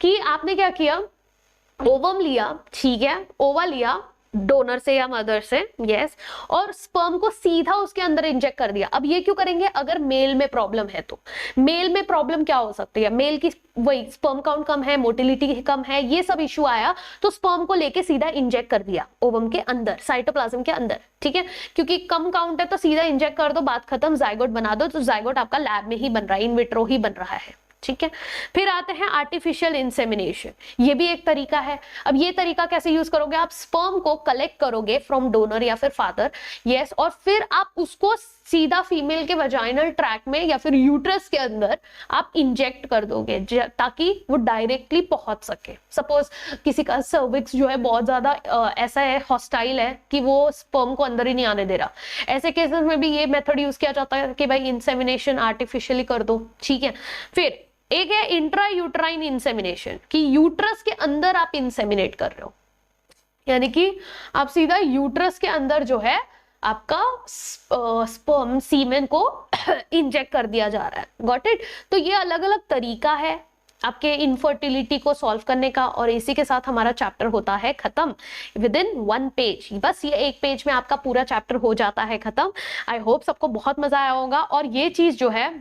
[SPEAKER 1] कि आपने क्या किया, ओवम लिया, ठीक है, ओवा लिया, डोनर से या मदर से, यस, और स्पर्म को सीधा उसके अंदर इंजेक्ट कर दिया। अब ये क्यों करेंगे? अगर मेल में प्रॉब्लम है तो। मेल में प्रॉब्लम क्या हो सकती है? मेल की वही स्पर्म काउंट कम है, मोटिलिटी कम है, ये सब इश्यू आया तो स्पर्म को लेके सीधा इंजेक्ट कर दिया ओवम के अंदर, साइटोप्लाज्म के अंदर, ठीक है, क्योंकि कम काउंट है तो सीधा इंजेक्ट कर दो, बात खत्म, जाइगोट बना दो। तो जाइगोट आपका लैब में ही बन रहा है, इन विट्रो ही बन रहा है, ठीक है। फिर आते हैं आर्टिफिशियल इंसेमिनेशन, ये भी एक तरीका है। अब ये तरीका कैसे यूज करोगे? आप स्पर्म को कलेक्ट करोगे फ्रॉम डोनर या फिर फादर, यस, और फिर आप उसको सीधा फीमेल के वजाइनल ट्रैक में या फिर यूट्रस के अंदर आप इंजेक्ट कर दोगे ताकि वो डायरेक्टली पहुंच सके। सपोज किसी का सर्विक्स जो है बहुत ज्यादा ऐसा है, हॉस्टाइल है कि वो स्पर्म को अंदर ही नहीं आने दे रहा, ऐसे केसेस में भी ये मेथड यूज किया जाता है कि भाई इंसेमिनेशन आर्टिफिशियली कर दो, ठीक है। फिर एक है इंट्रा यूट्राइन इंसेमिनेशन, कि यूट्रस के अंदर आप इंसेमिनेट कर रहे हो, यानी कि आप सीधा यूट्रस के अंदर जो है आपका स्पर्म सीमेन को इंजेक्ट कर दिया जा रहा है। Got it? तो ये अलग अलग तरीका है आपके इनफर्टिलिटी को सॉल्व करने का, और इसी के साथ हमारा चैप्टर होता है खत्म विद इन 1 पेज। बस ये 1 पेज में आपका पूरा चैप्टर हो जाता है खत्म। आई होप सबको बहुत मजा आया होगा, और ये चीज जो है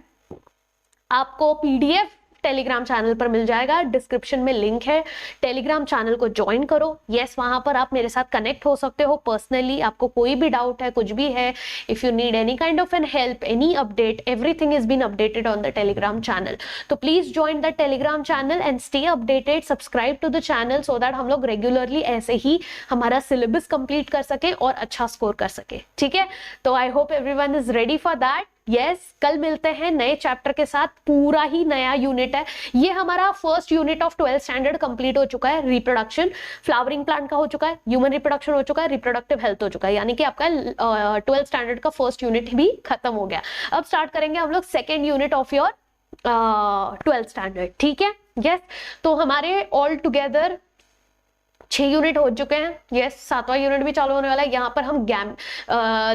[SPEAKER 1] आपको पीडीएफ टेलीग्राम चैनल पर मिल जाएगा, डिस्क्रिप्शन में लिंक है, टेलीग्राम चैनल को ज्वाइन करो। यस, वहां पर आप मेरे साथ कनेक्ट हो सकते हो पर्सनली, आपको कोई भी डाउट है, कुछ भी है, if you need any kind of an help, any update, everything is been updated on the Telegram channel. तो please join the Telegram channel and stay updated, subscribe to the channel so that हम लोग regularly ऐसे ही हमारा syllabus complete कर सके और अच्छा score कर सके, ठीक है। तो आई hope everyone is ready for that. Yes, कल मिलते हैं नए चैप्टर के साथ, पूरा ही नया यूनिट है ये। हमारा first unit of 12th standard complete हो चुका है, रिप्रोडक्शन, फ्लावरिंग प्लांट का हो चुका है, ह्यूमन रिप्रोडक्शन हो चुका है, रिप्रोडक्टिव हेल्थ हो चुका है, यानी कि आपका 12th स्टैंडर्ड का फर्स्ट यूनिट भी खत्म हो गया। अब स्टार्ट करेंगे हम लोग second unit of your 12th standard, ठीक है। यस, तो हमारे ऑल टुगेदर 6 यूनिट हो चुके हैं। यस, 7वां यूनिट भी चालू होने वाला है। यहाँ पर हम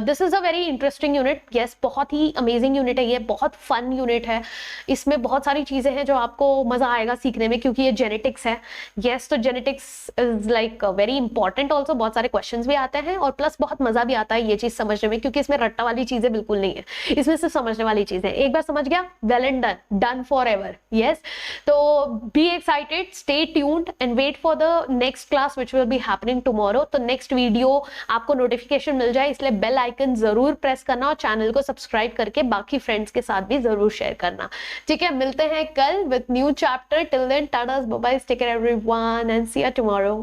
[SPEAKER 1] this is a very interesting unit. Yes, बहुत ही अमेजिंग यूनिट है ये, बहुत फन यूनिट है। इसमें बहुत सारी चीजें हैं जो आपको मजा आएगा सीखने में, क्योंकि ये जेनेटिक्स है। यस, तो genetics is like very important also, बहुत सारे क्वेश्चंस भी आते हैं और प्लस बहुत मजा भी आता है ये चीज समझने में, क्योंकि इसमें रट्टा वाली चीजें बिल्कुल नहीं है, इसमें सिर्फ समझने वाली चीजें। एक बार समझ गया, well and done, done for ever. Yes, तो be excited, stay tuned and wait for the next class which will be happening tomorrow। तो नेक्स्ट वीडियो आपको नोटिफिकेशन मिल जाए, इसलिए बेल आइकन जरूर प्रेस करना और चैनल को सब्सक्राइब करके बाकी फ्रेंड्स के साथ भी जरूर शेयर करना, ठीक है। मिलते हैं कल with new chapter. Till then, tata, bye bye, take care everyone and see you tomorrow.